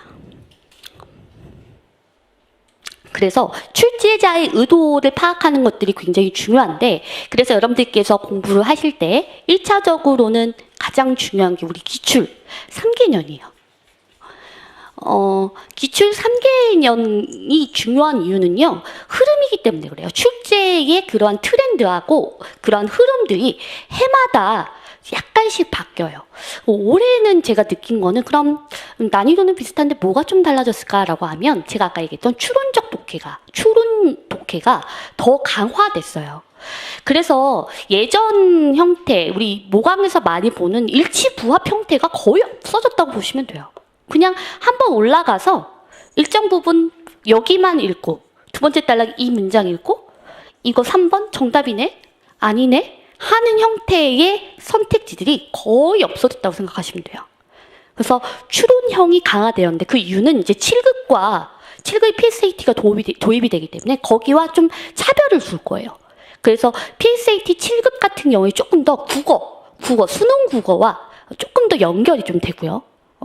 그래서 출제자의 의도를 파악하는 것들이 굉장히 중요한데 그래서 여러분들께서 공부를 하실 때 1차적으로는 가장 중요한 게 우리 기출 3개년이에요. 기출 3개년이 중요한 이유는요. 흐름이기 때문에 그래요. 출제의 그러한 트렌드하고 그러한 흐름들이 해마다 약간씩 바뀌어요. 올해는 제가 느낀 거는 그럼 난이도는 비슷한데 뭐가 좀 달라졌을까라고 하면 제가 아까 얘기했던 추론 독해가 더 강화됐어요. 그래서 예전 형태, 우리 모강에서 많이 보는 일치부합 형태가 거의 없어졌다고 보시면 돼요. 그냥 한번 올라가서 일정 부분 여기만 읽고 두 번째 단락 이 문장 읽고 이거 3번 정답이네? 아니네? 하는 형태의 선택지들이 거의 없어졌다고 생각하시면 돼요. 그래서 추론형이 강화되었는데 그 이유는 이제 7급의 PSAT가 도입이 되기 때문에 거기와 좀 차별을 줄 거예요. 그래서 PSAT 7급 같은 경우에 조금 더 수능 국어와 조금 더 연결이 좀 되고요.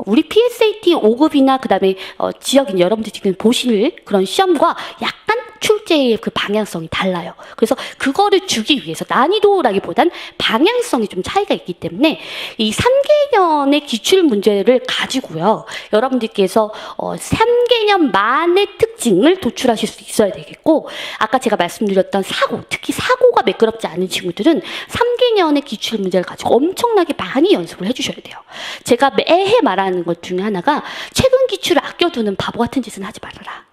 우리 PSAT 5급이나 그다음에 지역인 여러분들 지금 보실 그런 시험과 약간 출제의 그 방향성이 달라요. 그래서 그거를 주기 위해서 난이도라기보단 방향성이 좀 차이가 있기 때문에 이 3개년의 기출 문제를 가지고요. 여러분들께서 3개년만의 특징을 도출하실 수 있어야 되겠고 아까 제가 말씀드렸던 특히 사고가 매끄럽지 않은 친구들은 3개년의 기출 문제를 가지고 엄청나게 많이 연습을 해주셔야 돼요. 제가 매해 말하는 것 중에 하나가 최근 기출을 아껴두는 바보 같은 짓은 하지 말아라.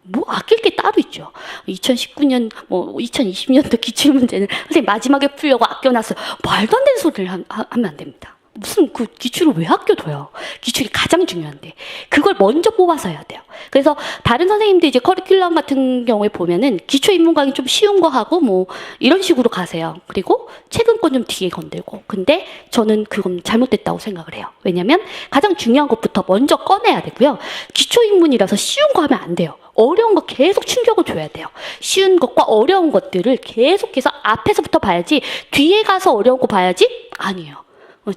뭐 아낄 게 따로 있죠. 2019년, 2020년도 기출 문제는 선생님 마지막에 풀려고 아껴놨어요. 말도 안 되는 소리를 하면 안 됩니다. 무슨 그 기출을 왜 아껴둬요? 기출이 가장 중요한데 그걸 먼저 뽑아서 해야 돼요. 그래서 다른 선생님들 이제 커리큘럼 같은 경우에 보면은 기초 인문 강의 좀 쉬운 거 하고 뭐 이런 식으로 가세요. 그리고 최근 건 좀 뒤에 건들고. 근데 저는 그건 잘못됐다고 생각을 해요. 왜냐면 가장 중요한 것부터 먼저 꺼내야 되고요. 기초 인문이라서 쉬운 거 하면 안 돼요. 어려운 거 계속 충격을 줘야 돼요. 쉬운 것과 어려운 것들을 계속해서 앞에서부터 봐야지 뒤에 가서 어려운 거 봐야지? 아니에요.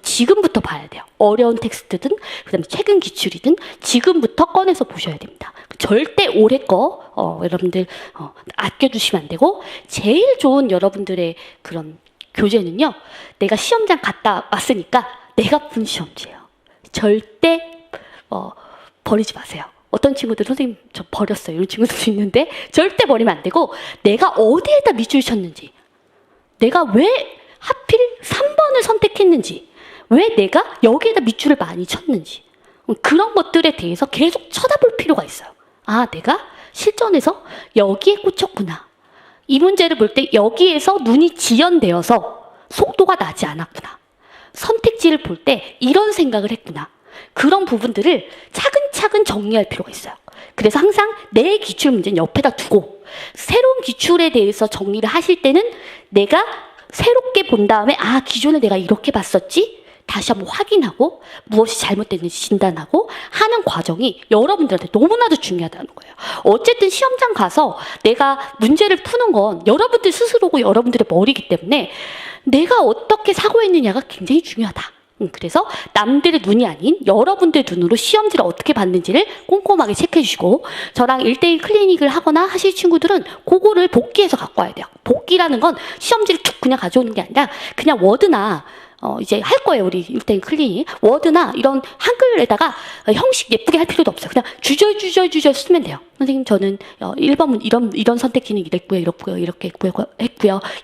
지금부터 봐야 돼요. 어려운 텍스트든 그다음에 최근 기출이든 지금부터 꺼내서 보셔야 됩니다. 절대 올해 거 여러분들 아껴두시면 안 되고 제일 좋은 여러분들의 그런 교재는요. 내가 시험장 갔다 왔으니까 내가 푼 시험지예요. 절대 버리지 마세요. 어떤 친구들 선생님 저 버렸어요. 이런 친구들도 있는데 절대 버리면 안 되고 내가 어디에다 밑줄 쳤는지 내가 왜 하필 3번을 선택했는지 왜 내가 여기에다 밑줄을 많이 쳤는지 그런 것들에 대해서 계속 쳐다볼 필요가 있어요. 아, 내가 실전에서 여기에 꽂혔구나. 이 문제를 볼 때 여기에서 눈이 지연되어서 속도가 나지 않았구나. 선택지를 볼 때 이런 생각을 했구나. 그런 부분들을 차근차근 정리할 필요가 있어요. 그래서 항상 내 기출 문제는 옆에다 두고 새로운 기출에 대해서 정리를 하실 때는 내가 새롭게 본 다음에 아, 기존에 내가 이렇게 봤었지? 다시 한번 확인하고 무엇이 잘못됐는지 진단하고 하는 과정이 여러분들한테 너무나도 중요하다는 거예요. 어쨌든 시험장 가서 내가 문제를 푸는 건 여러분들 스스로고 여러분들의 머리이기 때문에 내가 어떻게 사고했느냐가 굉장히 중요하다. 그래서 남들의 눈이 아닌 여러분들의 눈으로 시험지를 어떻게 봤는지를 꼼꼼하게 체크해 주시고 저랑 1대1 클리닉을 하거나 하실 친구들은 그거를 복기해서 갖고 와야 돼요. 복기라는 건 시험지를 툭 그냥 가져오는 게 아니라 그냥 워드나 이제 할 거예요. 우리 1대1 클리닉. 워드나 이런 한글에다가 형식 예쁘게 할 필요도 없어요. 그냥 주저 쓰면 돼요. 선생님 저는 1번은 이런 선택지는 이랬고요. 이렇게 했고요.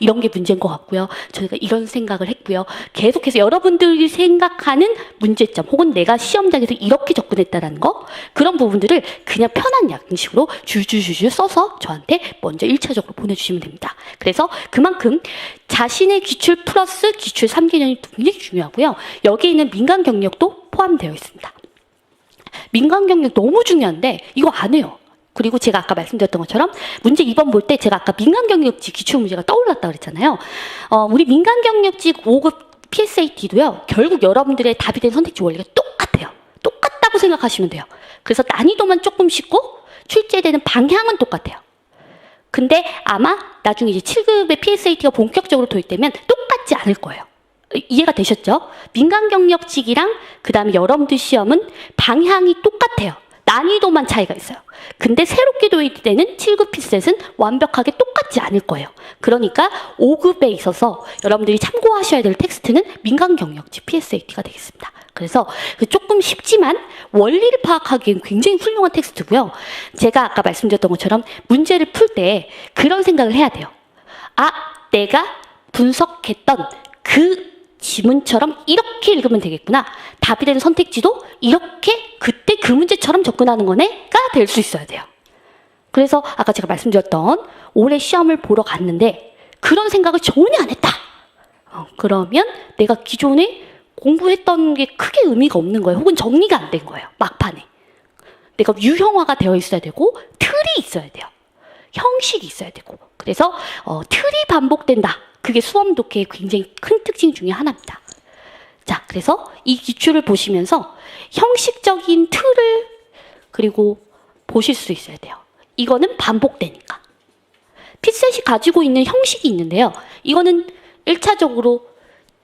이런 게 문제인 것 같고요. 저희가 이런 생각을 했고요. 계속해서 여러분들이 생각하는 문제점 혹은 내가 시험장에서 이렇게 접근했다라는 거 그런 부분들을 그냥 편한 양식으로 줄줄줄줄 써서 저한테 먼저 1차적으로 보내주시면 됩니다. 그래서 그만큼 자신의 기출 플러스 기출 3개년이 굉장히 중요하고요. 여기에 있는 민간 경력도 포함되어 있습니다. 민간 경력 너무 중요한데 이거 안 해요. 그리고 제가 아까 말씀드렸던 것처럼 문제 2번 볼 때 제가 아까 민간 경력직 기출 문제가 떠올랐다 그랬잖아요. 우리 민간 경력직 5급 PSAT도요. 결국 여러분들의 답이 된 선택지 원리가 똑같아요. 똑같다고 생각하시면 돼요. 그래서 난이도만 조금 쉽고 출제되는 방향은 똑같아요. 근데 아마 나중에 이제 7급의 PSAT가 본격적으로 도입되면 똑같지 않을 거예요. 이해가 되셨죠? 민간 경력직이랑 그 다음에 여러분들 시험은 방향이 똑같아요. 난이도만 차이가 있어요. 근데 새롭게 도입되는 7급 피셋은 완벽하게 똑같지 않을 거예요. 그러니까 5급에 있어서 여러분들이 참고하셔야 될 텍스트는 민간 경력직 PSAT가 되겠습니다. 그래서 조금 쉽지만 원리를 파악하기엔 굉장히 훌륭한 텍스트고요. 제가 아까 말씀드렸던 것처럼 문제를 풀 때 그런 생각을 해야 돼요. 아, 내가 분석했던 그 지문처럼 이렇게 읽으면 되겠구나. 답이 되는 선택지도 이렇게 그때 그 문제처럼 접근하는 거네가 될 수 있어야 돼요. 그래서 아까 제가 말씀드렸던 올해 시험을 보러 갔는데 그런 생각을 전혀 안 했다. 그러면 내가 기존에 공부했던 게 크게 의미가 없는 거예요. 혹은 정리가 안 된 거예요. 막판에. 내가 유형화가 되어 있어야 되고 틀이 있어야 돼요. 형식이 있어야 되고. 그래서 틀이 반복된다. 그게 수험 독해의 굉장히 큰 특징 중에 하나입니다. 자, 그래서 이 기출을 보시면서 형식적인 틀을 그리고 보실 수 있어야 돼요. 이거는 반복되니까. 피셋이 가지고 있는 형식이 있는데요. 이거는 1차적으로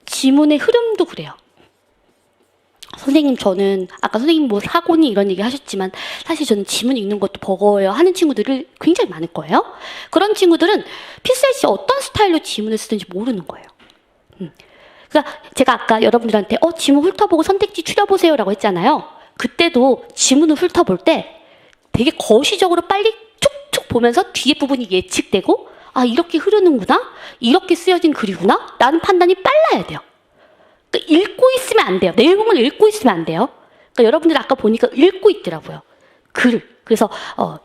지문의 흐름도 그래요. 선생님 저는 아까 선생님 뭐 사고니 이런 얘기 하셨지만 사실 저는 지문 읽는 것도 버거워요 하는 친구들이 굉장히 많을 거예요. 그런 친구들은 피셋이 어떤 스타일로 지문을 쓰는지 모르는 거예요. 그러니까 제가 아까 여러분들한테 지문 훑어보고 선택지 추려보세요 라고 했잖아요. 그때도 지문을 훑어볼 때 되게 거시적으로 빨리 툭툭 보면서 뒤에 부분이 예측되고 아 이렇게 흐르는구나 이렇게 쓰여진 글이구나 라는 판단이 빨라야 돼요. 그러니까 읽고 있으면 안 돼요. 내용을 읽고 있으면 안 돼요. 그러니까 여러분들 아까 보니까 읽고 있더라고요. 글을. 그래서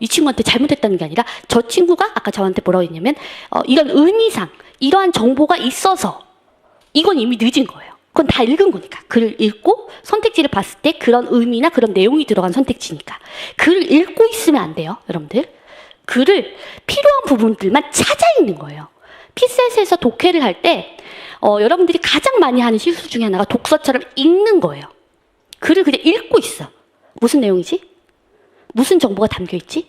이 친구한테 잘못했다는 게 아니라 저 친구가 아까 저한테 뭐라고 했냐면 이런 의미상 이러한 정보가 있어서 이건 이미 늦은 거예요. 그건 다 읽은 거니까. 글을 읽고 선택지를 봤을 때 그런 의미나 그런 내용이 들어간 선택지니까. 글을 읽고 있으면 안 돼요, 여러분들. 글을 필요한 부분들만 찾아 읽는 거예요. 피셋에서 독해를 할 때 여러분들이 가장 많이 하는 실수 중에 하나가 독서처럼 읽는 거예요. 글을 그냥 읽고 있어. 무슨 내용이지? 무슨 정보가 담겨있지?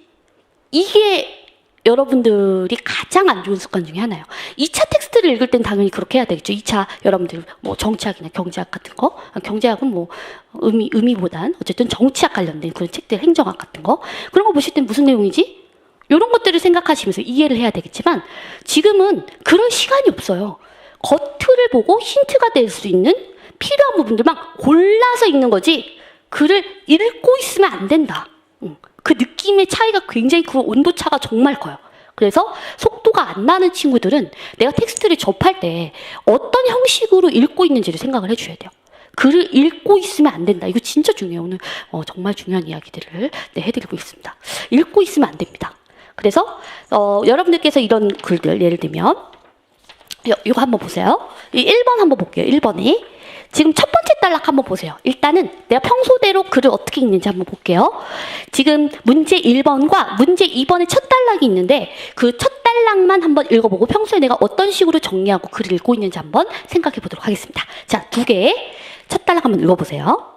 이게 여러분들이 가장 안 좋은 습관 중에 하나예요. 2차 텍스트를 읽을 땐 당연히 그렇게 해야 되겠죠. 2차 여러분들 뭐 정치학이나 경제학 같은 거, 경제학은 뭐 의미보단 어쨌든 정치학 관련된 그런 책들, 행정학 같은 거, 그런 거 보실 땐 무슨 내용이지? 이런 것들을 생각하시면서 이해를 해야 되겠지만 지금은 그럴 시간이 없어요. 겉을 보고 힌트가 될 수 있는 필요한 부분들만 골라서 읽는 거지 글을 읽고 있으면 안 된다. 그 느낌의 차이가 굉장히 그 온도차가 정말 커요. 그래서 속도가 안 나는 친구들은 내가 텍스트를 접할 때 어떤 형식으로 읽고 있는지를 생각을 해줘야 돼요. 글을 읽고 있으면 안 된다. 이거 진짜 중요해요. 오늘 정말 중요한 이야기들을 해드리고 있습니다. 읽고 있으면 안 됩니다. 그래서 여러분들께서 이런 글들 예를 들면 이거 한번 보세요. 1번 한번 볼게요. 1번에 지금 첫 번째 단락 한번 보세요. 일단은 내가 평소대로 글을 어떻게 읽는지 한번 볼게요. 지금 문제 1번과 문제 2번의 첫 단락이 있는데 그 첫 단락만 한번 읽어보고 평소에 내가 어떤 식으로 정리하고 글을 읽고 있는지 한번 생각해 보도록 하겠습니다. 자, 두 개. 첫 단락 한번 읽어보세요.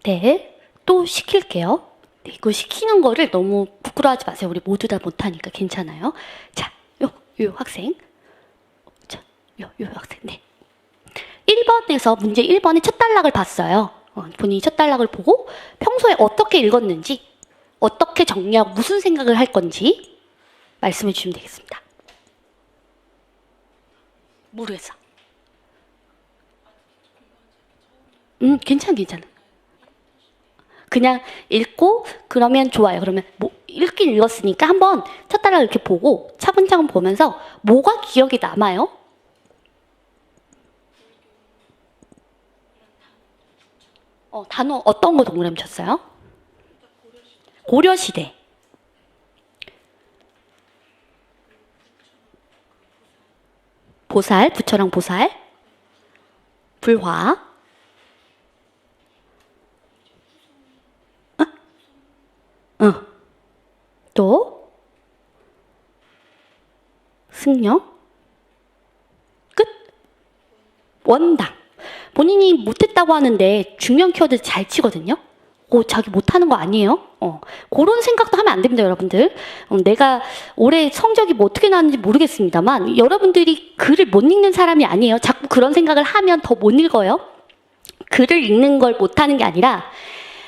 네, 또 시킬게요. 네, 이거 시키는 거를 너무 부끄러워하지 마세요. 우리 모두 다 못하니까 괜찮아요. 자, 요 학생. 자, 요 학생. 네. 1번에서 문제 1번의 첫 단락을 봤어요. 본인이 첫 단락을 보고 평소에 어떻게 읽었는지, 어떻게 정리하고 무슨 생각을 할 건지 말씀해 주시면 되겠습니다. 모르겠어. 괜찮아. 그냥 읽고 그러면 좋아요. 그러면 뭐 읽긴 읽었으니까 한번 첫 단락 이렇게 보고 차분차분 보면서 뭐가 기억에 남아요? 단어 어떤 거 동그라미 쳤어요? 고려시대. 보살, 부처랑 보살. 불화. 또 승려. 끝. 원당. 본인이 못했다고 하는데 중요한 키워드 잘 치거든요. 자기 못하는 거 아니에요? 그런 생각도 하면 안 됩니다, 여러분들. 내가 올해 성적이 뭐 어떻게 나왔는지 모르겠습니다만 여러분들이 글을 못 읽는 사람이 아니에요. 자꾸 그런 생각을 하면 더 못 읽어요. 글을 읽는 걸 못하는 게 아니라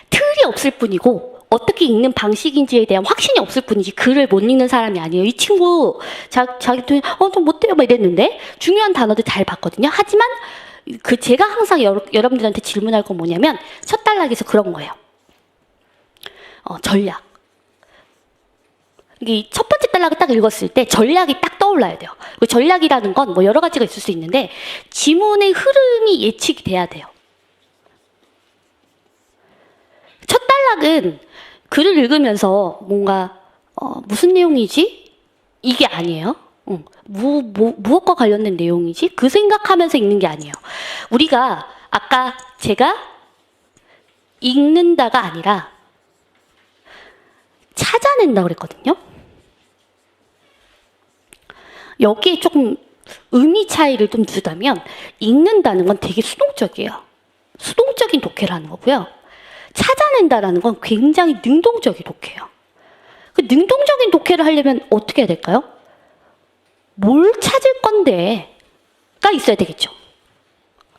틀이 없을 뿐이고 어떻게 읽는 방식인지에 대한 확신이 없을 뿐이지 글을 못 읽는 사람이 아니에요. 이 친구 자기도 좀 못해요 막 이랬는데 중요한 단어들 잘 봤거든요. 하지만 제가 항상 여러분들한테 질문할 건 뭐냐면 첫 단락에서 그런 거예요. 전략. 이게 첫 번째 단락을 딱 읽었을 때 전략이 딱 떠올라야 돼요. 그 전략이라는 건 뭐 여러 가지가 있을 수 있는데 지문의 흐름이 예측이 돼야 돼요. 첫 단락은 글을 읽으면서 뭔가 무슨 내용이지? 이게 아니에요. 무엇과 관련된 내용이지? 그 생각하면서 읽는 게 아니에요. 우리가 아까 제가 읽는다가 아니라 찾아낸다고 그랬거든요. 여기에 조금 의미 차이를 좀 두자면 읽는다는 건 되게 수동적이에요. 수동적인 독해를 하는 거고요. 찾아낸다라는 건 굉장히 능동적인 독해예요. 그 능동적인 독해를 하려면 어떻게 해야 될까요? 뭘 찾을 건데가 있어야 되겠죠.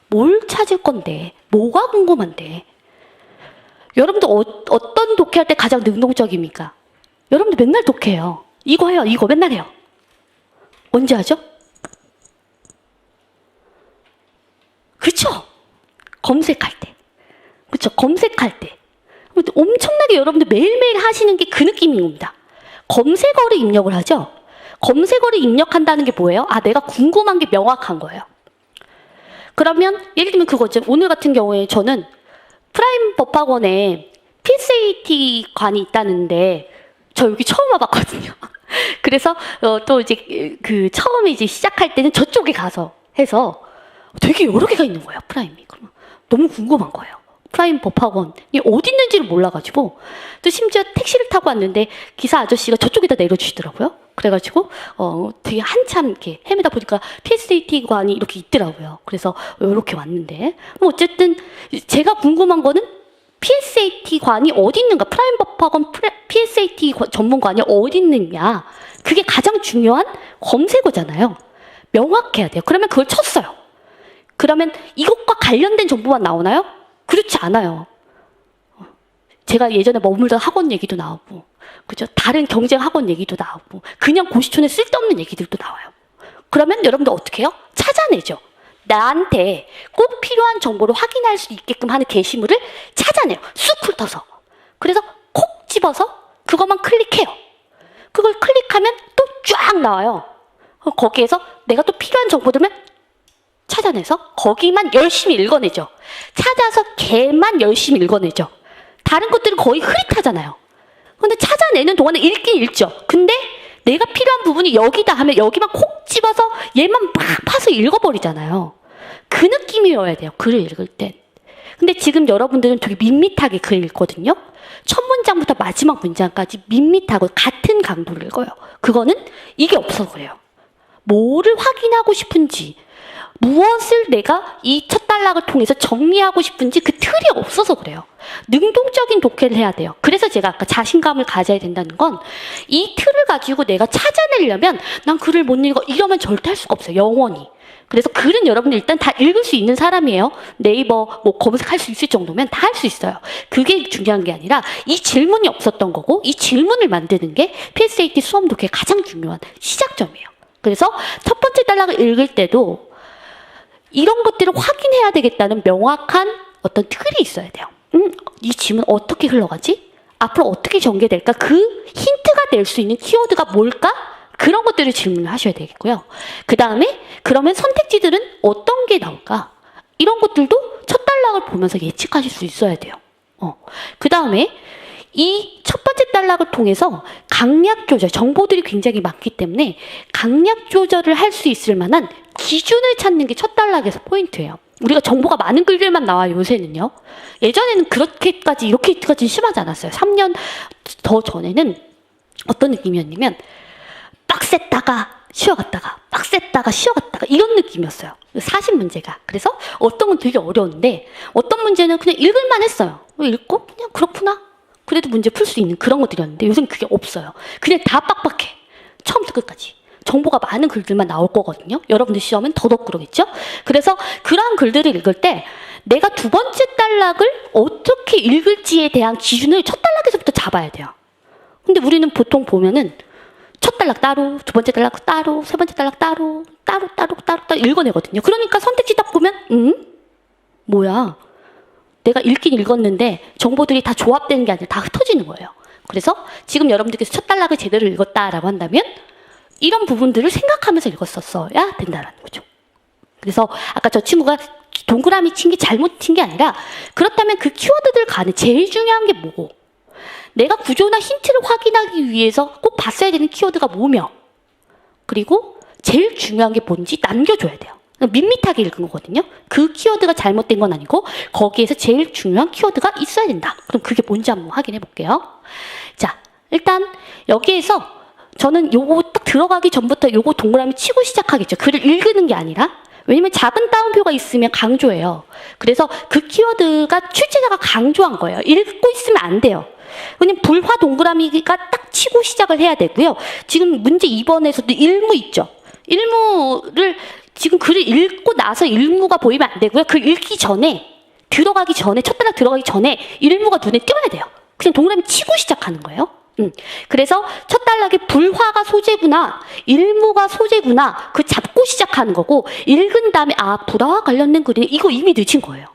뭘 찾을 건데, 뭐가 궁금한데. 여러분들 어떤 독해할 때 가장 능동적입니까? 여러분들 맨날 독해요. 이거 해요, 이거 맨날 해요. 언제 하죠? 그렇죠? 검색할 때. 그렇죠? 검색할 때. 엄청나게 여러분들 매일매일 하시는 게 그 느낌인 겁니다. 검색어를 입력을 하죠? 검색어를 입력한다는 게 뭐예요? 아, 내가 궁금한 게 명확한 거예요. 그러면 예를 들면 그거죠. 오늘 같은 경우에 저는 프라임 법학원에 PSAT 관이 있다는데 저 여기 처음 와봤거든요. 그래서 또 이제 그 처음에 이제 시작할 때는 저쪽에 가서 해서 되게 여러 개가 있는 거예요. 프라임이. 그러면 너무 궁금한 거예요. 프라임 법학원이 어디 있는지를 몰라가지고 또 심지어 택시를 타고 왔는데 기사 아저씨가 저쪽에다 내려주시더라고요. 그래가지고 되게 한참 이렇게 헤매다 보니까 PSAT 관이 이렇게 있더라고요. 그래서 이렇게 왔는데 어쨌든 제가 궁금한 거는 PSAT 관이 어디 있는가, 프라임 법학원 PSAT 전문관이 어디 있느냐, 그게 가장 중요한 검색어잖아요. 명확해야 돼요. 그러면 그걸 쳤어요. 그러면 이것과 관련된 정보만 나오나요? 그렇지 않아요. 제가 예전에 머물던 학원 얘기도 나오고, 그죠? 다른 경쟁 학원 얘기도 나오고, 그냥 고시촌에 쓸데없는 얘기들도 나와요. 그러면 여러분들 어떻게 해요? 찾아내죠. 나한테 꼭 필요한 정보를 확인할 수 있게끔 하는 게시물을 찾아내요. 쑥 훑어서. 그래서 콕 집어서 그것만 클릭해요. 그걸 클릭하면 또 쫙 나와요. 거기에서 내가 또 필요한 정보들만 찾아내서 거기만 열심히 읽어내죠. 찾아서 걔만 열심히 읽어내죠. 다른 것들은 거의 흐릿하잖아요. 근데 찾아내는 동안에 읽긴 읽죠. 근데 내가 필요한 부분이 여기다 하면 여기만 콕 집어서 얘만 막 파서 읽어버리잖아요. 그 느낌이어야 돼요. 글을 읽을 땐. 근데 지금 여러분들은 되게 밋밋하게 글 읽거든요. 첫 문장부터 마지막 문장까지 밋밋하고 같은 강도를 읽어요. 그거는 이게 없어서 그래요. 뭐를 확인하고 싶은지, 무엇을 내가 이 첫 단락을 통해서 정리하고 싶은지 그 틀이 없어서 그래요. 능동적인 독해를 해야 돼요. 그래서 제가 아까 자신감을 가져야 된다는 건 이 틀을 가지고 내가 찾아내려면 난 글을 못 읽어 이러면 절대 할 수가 없어요. 영원히. 그래서 글은 여러분들 일단 다 읽을 수 있는 사람이에요. 네이버 뭐 검색할 수 있을 정도면 다 할 수 있어요. 그게 중요한 게 아니라 이 질문이 없었던 거고 이 질문을 만드는 게 PSAT 수험 독해의 가장 중요한 시작점이에요. 그래서 첫 번째 단락을 읽을 때도 이런 것들을 확인해야 되겠다는 명확한 어떤 틀이 있어야 돼요. 이 질문 어떻게 흘러가지? 앞으로 어떻게 전개될까? 그 힌트가 될 수 있는 키워드가 뭘까? 그런 것들을 질문을 하셔야 되겠고요. 그 다음에 그러면 선택지들은 어떤 게 나올까? 이런 것들도 첫 단락을 보면서 예측하실 수 있어야 돼요. 그 다음에 이 첫 번째 단락을 통해서 강약 조절, 정보들이 굉장히 많기 때문에 강약 조절을 할 수 있을 만한 기준을 찾는 게 첫 단락에서 포인트예요. 우리가 정보가 많은 글들만 나와요, 요새는요. 예전에는 그렇게까지, 이렇게까지 심하지 않았어요. 3년 더 전에는 어떤 느낌이었냐면 빡셌다가 쉬어갔다가 빡셌다가 쉬어갔다가 이런 느낌이었어요. 40문제가. 그래서 어떤 건 되게 어려운데 어떤 문제는 그냥 읽을만 했어요. 읽고 그냥 그렇구나. 그래도 문제 풀 수 있는 그런 것들이었는데 요새는 그게 없어요. 그냥 다 빡빡해. 처음부터 끝까지. 정보가 많은 글들만 나올 거거든요. 여러분들 시험은 더더욱 그러겠죠? 그래서 그러한 글들을 읽을 때 내가 두 번째 단락을 어떻게 읽을지에 대한 기준을 첫 단락에서부터 잡아야 돼요. 근데 우리는 보통 보면은 첫 단락 따로, 두 번째 단락 따로, 세 번째 단락 따로 읽어내거든요. 그러니까 선택지 딱 보면 뭐야? 내가 읽긴 읽었는데 정보들이 다 조합되는 게 아니라 다 흩어지는 거예요. 그래서 지금 여러분들께서 첫 단락을 제대로 읽었다라고 한다면 이런 부분들을 생각하면서 읽었었어야 된다는 거죠. 그래서 아까 저 친구가 동그라미 친 게 잘못 친 게 아니라 그렇다면 그 키워드들 간에 제일 중요한 게 뭐고 내가 구조나 힌트를 확인하기 위해서 꼭 봤어야 되는 키워드가 뭐며 그리고 제일 중요한 게 뭔지 남겨줘야 돼요. 밋밋하게 읽은 거거든요. 그 키워드가 잘못된 건 아니고 거기에서 제일 중요한 키워드가 있어야 된다. 그럼 그게 뭔지 한번 확인해 볼게요. 자, 일단 여기에서 저는 요거 딱 들어가기 전부터 요거 동그라미 치고 시작하겠죠. 글을 읽는 게 아니라. 왜냐면 작은 따옴표가 있으면 강조해요. 그래서 그 키워드가 출제자가 강조한 거예요. 읽고 있으면 안 돼요. 그냥 불화 동그라미가 딱 치고 시작을 해야 되고요. 지금 문제 2번에서도 일무 있죠. 일무를 지금 글을 읽고 나서 일무가 보이면 안 되고요. 글 읽기 전에 들어가기 전에 첫 단락 들어가기 전에 일무가 눈에 띄어야 돼요. 그냥 동그라미 치고 시작하는 거예요. 그래서 첫 단락에 불화가 소재구나, 일무가 소재구나, 그 잡고 시작하는 거고, 읽은 다음에 불화와 관련된 글이 이거 이미 늦은 거예요.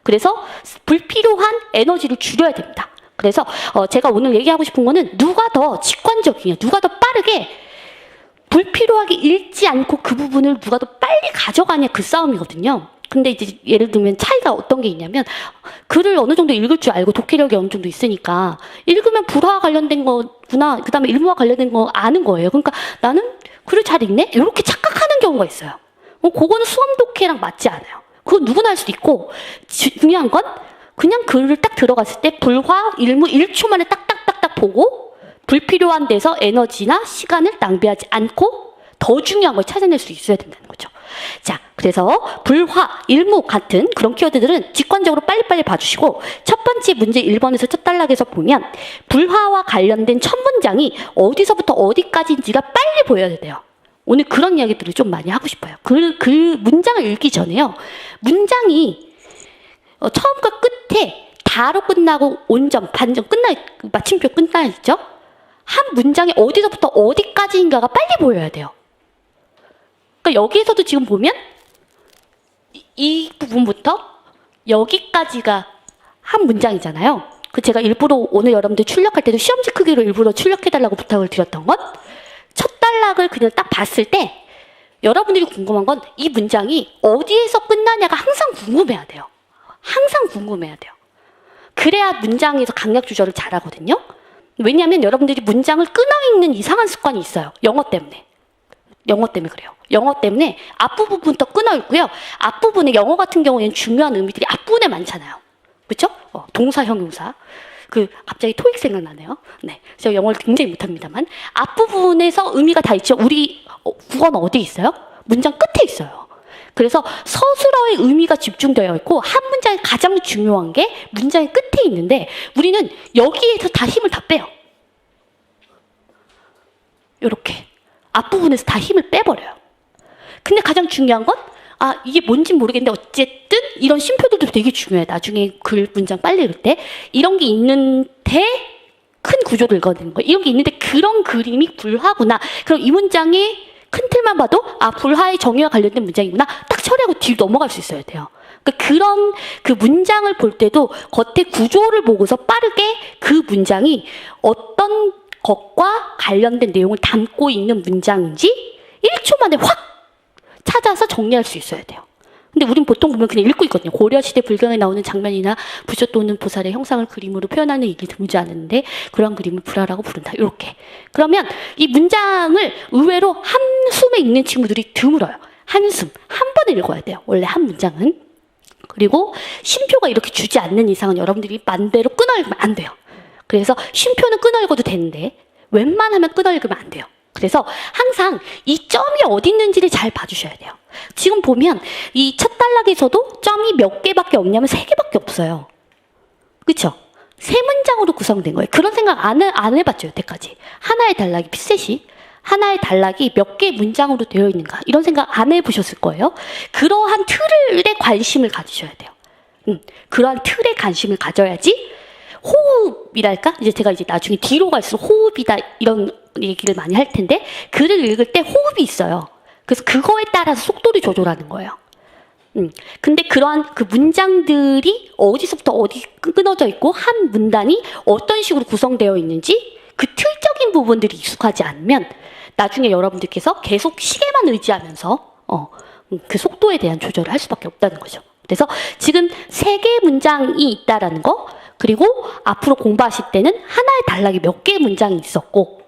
그래서 불필요한 에너지를 줄여야 됩니다. 그래서 제가 오늘 얘기하고 싶은 거는 누가 더 직관적이냐, 누가 더 빠르게 불필요하게 읽지 않고 그 부분을 누가 더 빨리 가져가냐, 그 싸움이거든요. 근데 이제 예를 들면 차이가 어떤 게 있냐면 글을 어느 정도 읽을 줄 알고 독해력이 어느 정도 있으니까 읽으면 불화와 관련된 거구나, 그 다음에 일무와 관련된 거 아는 거예요. 그러니까 나는 글을 잘 읽네? 이렇게 착각하는 경우가 있어요. 그거는 수험 독해랑 맞지 않아요. 그건 누구나 할 수도 있고, 중요한 건 그냥 글을 딱 들어갔을 때 불화, 일무 1초 만에 딱딱딱딱 보고 불필요한 데서 에너지나 시간을 낭비하지 않고 더 중요한 걸 찾아낼 수 있어야 된다는 거죠. 자, 그래서 불화, 일무 같은 그런 키워드들은 직관적으로 빨리빨리 봐주시고, 첫 번째 문제 1번에서 첫 단락에서 보면 불화와 관련된 첫 문장이 어디서부터 어디까지인지가 빨리 보여야 돼요. 오늘 그런 이야기들을 좀 많이 하고 싶어요. 그 문장을 읽기 전에요. 문장이 처음과 끝에 다로 끝나고 온점, 반점 마침표 끝나 있죠? 한 문장이 어디서부터 어디까지인가가 빨리 보여야 돼요. 그러니까 여기에서도 지금 보면 이 부분부터 여기까지가 한 문장이잖아요. 제가 일부러 오늘 여러분들 출력할 때도 시험지 크기로 일부러 출력해달라고 부탁을 드렸던 건, 첫 단락을 그냥 딱 봤을 때 여러분들이 궁금한 건 이 문장이 어디에서 끝나냐가 항상 궁금해야 돼요. 항상 궁금해야 돼요. 그래야 문장에서 강약 조절을 잘하거든요. 왜냐하면 여러분들이 문장을 끊어 읽는 이상한 습관이 있어요. 영어 때문에 그래요. 영어 때문에 앞부분부터 끊어 읽고요. 앞부분에 영어 같은 경우에는 중요한 의미들이 앞부분에 많잖아요. 그렇죠? 동사, 형용사. 갑자기 토익 생각나네요. 네, 제가 영어를 굉장히 못합니다만 앞부분에서 의미가 다 있죠. 우리 국어는 어디 있어요? 문장 끝에 있어요. 그래서 서술어의 의미가 집중되어 있고 한 문장이 가장 중요한 게 문장의 끝에 있는데 우리는 여기에서 다 힘을 다 빼요. 이렇게 앞부분에서 다 힘을 빼버려요. 근데 가장 중요한 건 이게 뭔지 모르겠는데 어쨌든 이런 쉼표들도 되게 중요해. 나중에 문장 빨리 읽을 때 이런 게 있는데 큰 구조를 읽어내는 거예요. 이런 게 있는데 그런 그림이 불화구나. 그럼 이 문장의 큰 틀만 봐도 불화의 정의와 관련된 문장이구나. 딱 처리하고 뒤로 넘어갈 수 있어야 돼요. 그러니까 그런 문장을 볼 때도 겉에 구조를 보고서 빠르게 그 문장이 어떤 것과 관련된 내용을 담고 있는 문장인지 1초 만에 확 찾아서 정리할 수 있어야 돼요. 근데 우린 보통 보면 그냥 읽고 있거든요. 고려시대 불경에 나오는 장면이나 부처 또는 보살의 형상을 그림으로 표현하는 일이 드물지 않은데 그런 그림을 불화라고 부른다. 이렇게. 그러면 이 문장을 의외로 한숨에 읽는 친구들이 드물어요. 한숨. 한 번에 읽어야 돼요. 원래 한 문장은. 그리고 쉼표가 이렇게 주지 않는 이상은 여러분들이 맘대로 끊어 읽으면 안 돼요. 그래서 쉼표는 끊어 읽어도 되는데 웬만하면 끊어 읽으면 안 돼요. 그래서 항상 이 점이 어디 있는지를 잘 봐주셔야 돼요. 지금 보면 이 첫 단락에서도 점이 몇 개밖에 없냐면 3개밖에 없어요. 그렇죠? 3문장으로 구성된 거예요. 그런 생각 안 해봤죠, 여태까지. 하나의 단락이 핏셋이 하나의 단락이 몇 개의 문장으로 되어 있는가 이런 생각 안 해보셨을 거예요. 그러한 틀에 관심을 가지셔야 돼요. 그러한 틀에 관심을 가져야지 호흡이랄까? 제가 나중에 뒤로 갈수록 호흡이다 이런 얘기를 많이 할 텐데 글을 읽을 때 호흡이 있어요. 그래서 그거에 따라서 속도를 조절하는 거예요. 근데 그러한 그 문장들이 어디서부터 어디 끊어져 있고 한 문단이 어떤 식으로 구성되어 있는지 그 틀적인 부분들이 익숙하지 않으면 나중에 여러분들께서 계속 시계만 의지하면서 그 속도에 대한 조절을 할 수밖에 없다는 거죠. 그래서 지금 3개의 문장이 있다라는 거, 그리고 앞으로 공부하실 때는 하나의 단락이 몇 개의 문장이 있었고,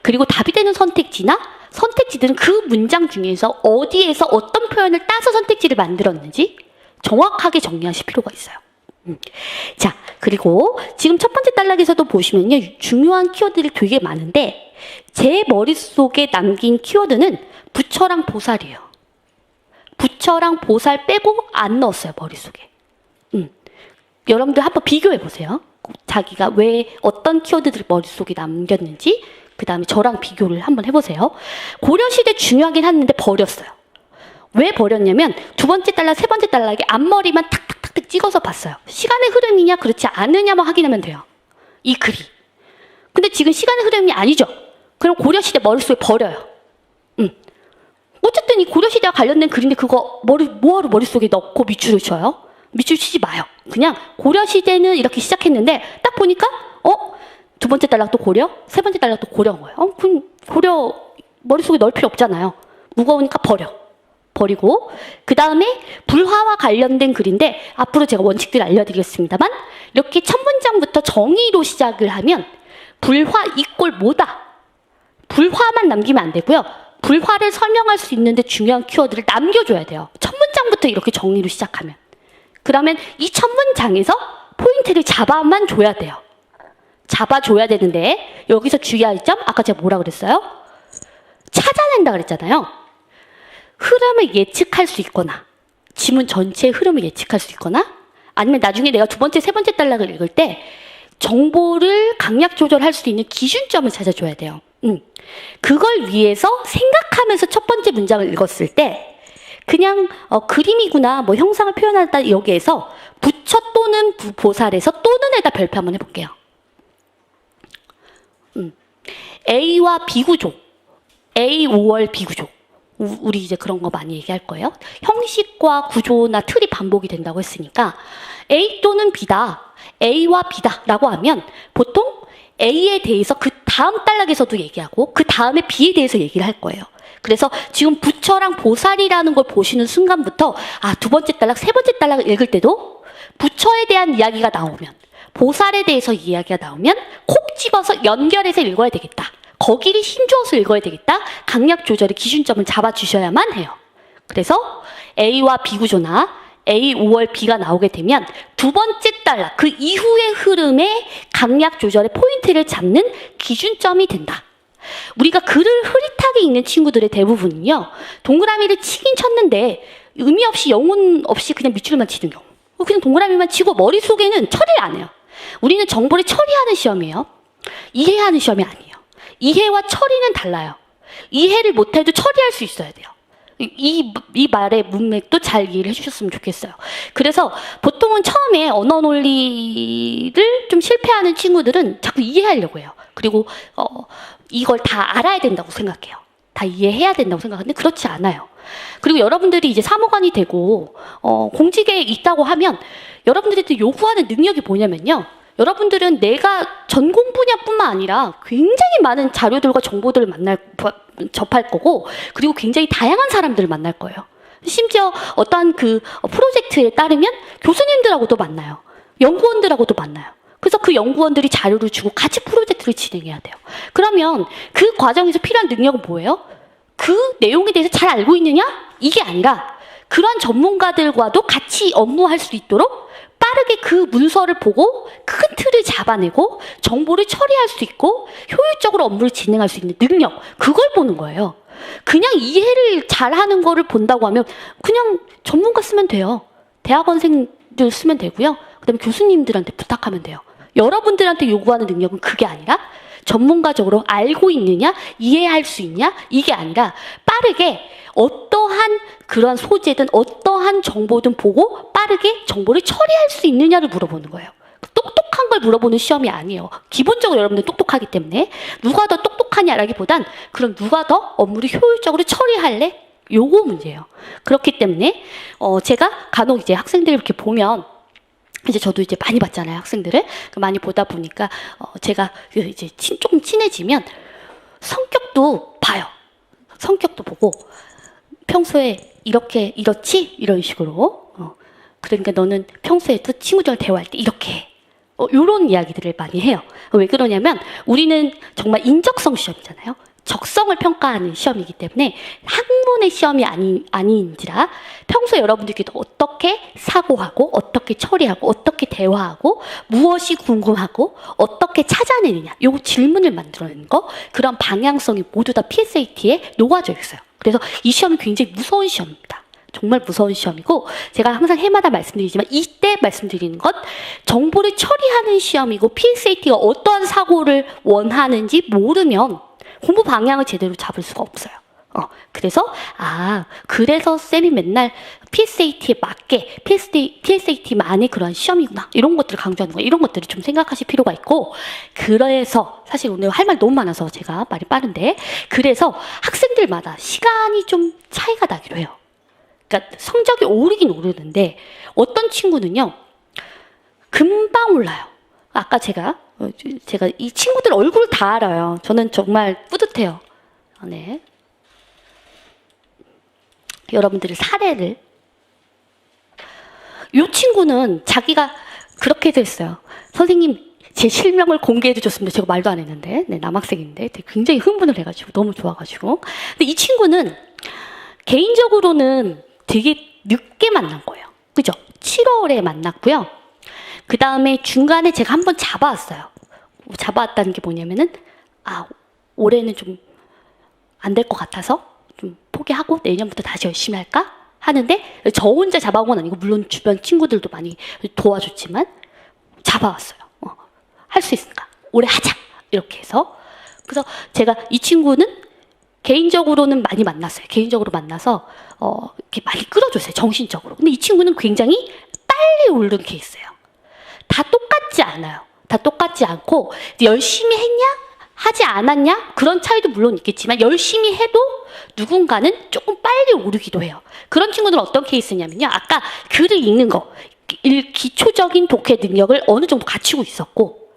그리고 답이 되는 선택지들은 그 문장 중에서 어디에서 어떤 표현을 따서 선택지를 만들었는지 정확하게 정리하실 필요가 있어요. 자, 그리고 지금 첫 번째 단락에서도 보시면요. 중요한 키워드들이 되게 많은데 제 머릿속에 남긴 키워드는 부처랑 보살이에요. 부처랑 보살 빼고 안 넣었어요, 머릿속에. 여러분들 한번 비교해 보세요. 자기가 왜 어떤 키워드들을 머릿속에 남겼는지 그 다음에 저랑 비교를 한번 해보세요. 고려시대 중요하긴 했는데 버렸어요. 왜 버렸냐면 두 번째 단락, 세 번째 단락에 앞머리만 탁탁탁탁 찍어서 봤어요. 시간의 흐름이냐 그렇지 않느냐만 확인하면 돼요. 이 글이. 근데 지금 시간의 흐름이 아니죠. 그럼 고려시대 머릿속에 버려요. 어쨌든 이 고려시대와 관련된 글인데 그거 뭐하러 머릿속에 넣고 밑줄을 쳐요? 밑줄 치지 마요. 그냥 고려시대는 이렇게 시작했는데 딱 보니까 두 번째 단락도 고려, 세 번째 단락도 고려인 거예요. 그럼 고려 머릿속에 넣을 필요 없잖아요. 무거우니까 버리고 그 다음에 불화와 관련된 글인데 앞으로 제가 원칙들을 알려드리겠습니다만 이렇게 첫 문장부터 정의로 시작을 하면 불화 이꼴 뭐다. 불화만 남기면 안 되고요. 불화를 설명할 수 있는데 중요한 키워드를 남겨줘야 돼요. 첫 문장부터 이렇게 정의로 시작하면. 그러면 이 첫 문장에서 포인트를 잡아만 줘야 돼요. 잡아줘야 되는데 여기서 주의할 점 아까 제가 뭐라 그랬어요? 찾아낸다 그랬잖아요. 흐름을 예측할 수 있거나 지문 전체의 흐름을 예측할 수 있거나 아니면 나중에 내가 두 번째, 세 번째 단락을 읽을 때 정보를 강약 조절할 수 있는 기준점을 찾아줘야 돼요. 그걸 위해서 생각하면서 첫 번째 문장을 읽었을 때 그냥 그림이구나 뭐 형상을 표현하다 여기에서 부처 또는 보살에서 또는에다 별표 한번 해볼게요. A와 B 구조, A 5월 B 구조. 우리 이제 그런 거 많이 얘기할 거예요. 형식과 구조나 틀이 반복이 된다고 했으니까 A 또는 B다, A와 B다 라고 하면 보통 A에 대해서 그 다음 단락에서도 얘기하고 그 다음에 B에 대해서 얘기를 할 거예요. 그래서 지금 부처랑 보살이라는 걸 보시는 순간부터 두 번째 단락, 세 번째 단락을 읽을 때도 부처에 대한 이야기가 나오면 보살에 대해서 이야기가 나오면 콕 집어서 연결해서 읽어야 되겠다. 거기를 힘줘서 읽어야 되겠다. 강약 조절의 기준점을 잡아주셔야만 해요. 그래서 A와 B 구조나 A 5월 B가 나오게 되면 두 번째 단락, 그 이후의 흐름에 강약 조절의 포인트를 잡는 기준점이 된다. 우리가 글을 흐릿하게 읽는 친구들의 대부분은요. 동그라미를 치긴 쳤는데 의미 없이 영혼 없이 그냥 밑줄만 치는 경우. 그냥 동그라미만 치고 머릿속에는 처리를 안 해요. 우리는 정보를 처리하는 시험이에요. 이해하는 시험이 아니에요. 이해와 처리는 달라요. 이해를 못해도 처리할 수 있어야 돼요. 이 말의 문맥도 잘 이해를 해주셨으면 좋겠어요. 그래서 보통은 처음에 언어 논리를 좀 실패하는 친구들은 자꾸 이해하려고 해요. 그리고 이걸 다 알아야 된다고 생각해요. 다 이해해야 된다고 생각하는데 그렇지 않아요. 그리고 여러분들이 이제 사무관이 되고 공직에 있다고 하면 여러분들한테 요구하는 능력이 뭐냐면요. 여러분들은 내가 전공 분야뿐만 아니라 굉장히 많은 자료들과 정보들을 접할 거고 그리고 굉장히 다양한 사람들을 만날 거예요. 심지어 어떠한 그 프로젝트에 따르면 교수님들하고도 만나요. 연구원들하고도 만나요. 그래서 그 연구원들이 자료를 주고 같이 프로젝트를 진행해야 돼요. 그러면 그 과정에서 필요한 능력은 뭐예요? 그 내용에 대해서 잘 알고 있느냐? 이게 아니라 그런 전문가들과도 같이 업무할 수 있도록 빠르게 그 문서를 보고 큰 틀을 잡아내고 정보를 처리할 수 있고 효율적으로 업무를 진행할 수 있는 능력, 그걸 보는 거예요. 그냥 이해를 잘하는 거를 본다고 하면 그냥 전문가 쓰면 돼요. 대학원생들 쓰면 되고요. 그다음에 교수님들한테 부탁하면 돼요. 여러분들한테 요구하는 능력은 그게 아니라 전문가적으로 알고 있느냐, 이해할 수 있냐, 이게 아니라 빠르게 어떠한 그러한 소재든 어떠한 정보든 보고 빠르게 정보를 처리할 수 있느냐를 물어보는 거예요. 똑똑한 걸 물어보는 시험이 아니에요. 기본적으로 여러분들 똑똑하기 때문에 누가 더 똑똑하냐라기보단 그럼 누가 더 업무를 효율적으로 처리할래? 요거 문제예요. 그렇기 때문에 제가 간혹 이제 학생들 이렇게 보면 이제 저도 이제 많이 봤잖아요, 학생들을. 많이 보다 보니까 제가 이제 조금 친해지면 성격도 봐요. 성격도 보고 평소에 이렇지? 이런 식으로. 그러니까 너는 평소에도 친구들과 대화할 때 이렇게 해. 요런 이야기들을 많이 해요. 왜 그러냐면 우리는 정말 인적성 시험이잖아요. 적성을 평가하는 시험이기 때문에 학문의 시험이 아닌지라 평소에 여러분들께도 어떻게 사고하고 어떻게 처리하고 어떻게 대화하고 무엇이 궁금하고 어떻게 찾아내느냐 요 질문을 만들어내는 거 그런 방향성이 모두 다 PSAT에 녹아져 있어요. 그래서 이 시험이 굉장히 무서운 시험입니다. 정말 무서운 시험이고 제가 항상 해마다 말씀드리지만 이때 말씀드리는 것 정보를 처리하는 시험이고 PSAT가 어떠한 사고를 원하는지 모르면 공부 방향을 제대로 잡을 수가 없어요. 그래서 그래서 쌤이 맨날 PSAT에 맞게 PSAT만의 그런 시험이구나 이런 것들을 강조하는 거예요. 이런 것들을 좀 생각하실 필요가 있고 그래서 사실 오늘 할 말 너무 많아서 제가 말이 빠른데 그래서 학생들마다 시간이 좀 차이가 나기로 해요. 그러니까 성적이 오르긴 오르는데 어떤 친구는요 금방 올라요. 아까 제가 이 친구들 얼굴 다 알아요. 저는 정말 뿌듯해요. 네. 여러분들의 사례를 이 친구는 자기가 그렇게 됐어요. 선생님 제 실명을 공개해 줬습니다. 제가 말도 안 했는데 남학생인데 굉장히 흥분을 해가지고 너무 좋아가지고 근데 이 친구는 개인적으로는 되게 늦게 만난 거예요. 그죠? 7월에 만났고요. 그 다음에 중간에 제가 한번 잡아왔어요. 잡아왔다는 게 뭐냐면은 올해는 좀 안 될 것 같아서 좀 포기하고 내년부터 다시 열심히 할까? 하는데 저 혼자 잡아온 건 아니고 물론 주변 친구들도 많이 도와줬지만 잡아왔어요. 할 수 있을까? 올해 하자! 이렇게 해서 그래서 제가 이 친구는 개인적으로는 많이 만났어요. 개인적으로 만나서 이렇게 많이 끌어줬어요. 정신적으로. 근데 이 친구는 굉장히 빨리 오른 케이스예요. 다 똑같지 않아요. 다 똑같지 않고 열심히 했냐? 하지 않았냐? 그런 차이도 물론 있겠지만 열심히 해도 누군가는 조금 빨리 오르기도 해요. 그런 친구들은 어떤 케이스냐면요. 아까 글을 읽는 거 기초적인 독해 능력을 어느 정도 갖추고 있었고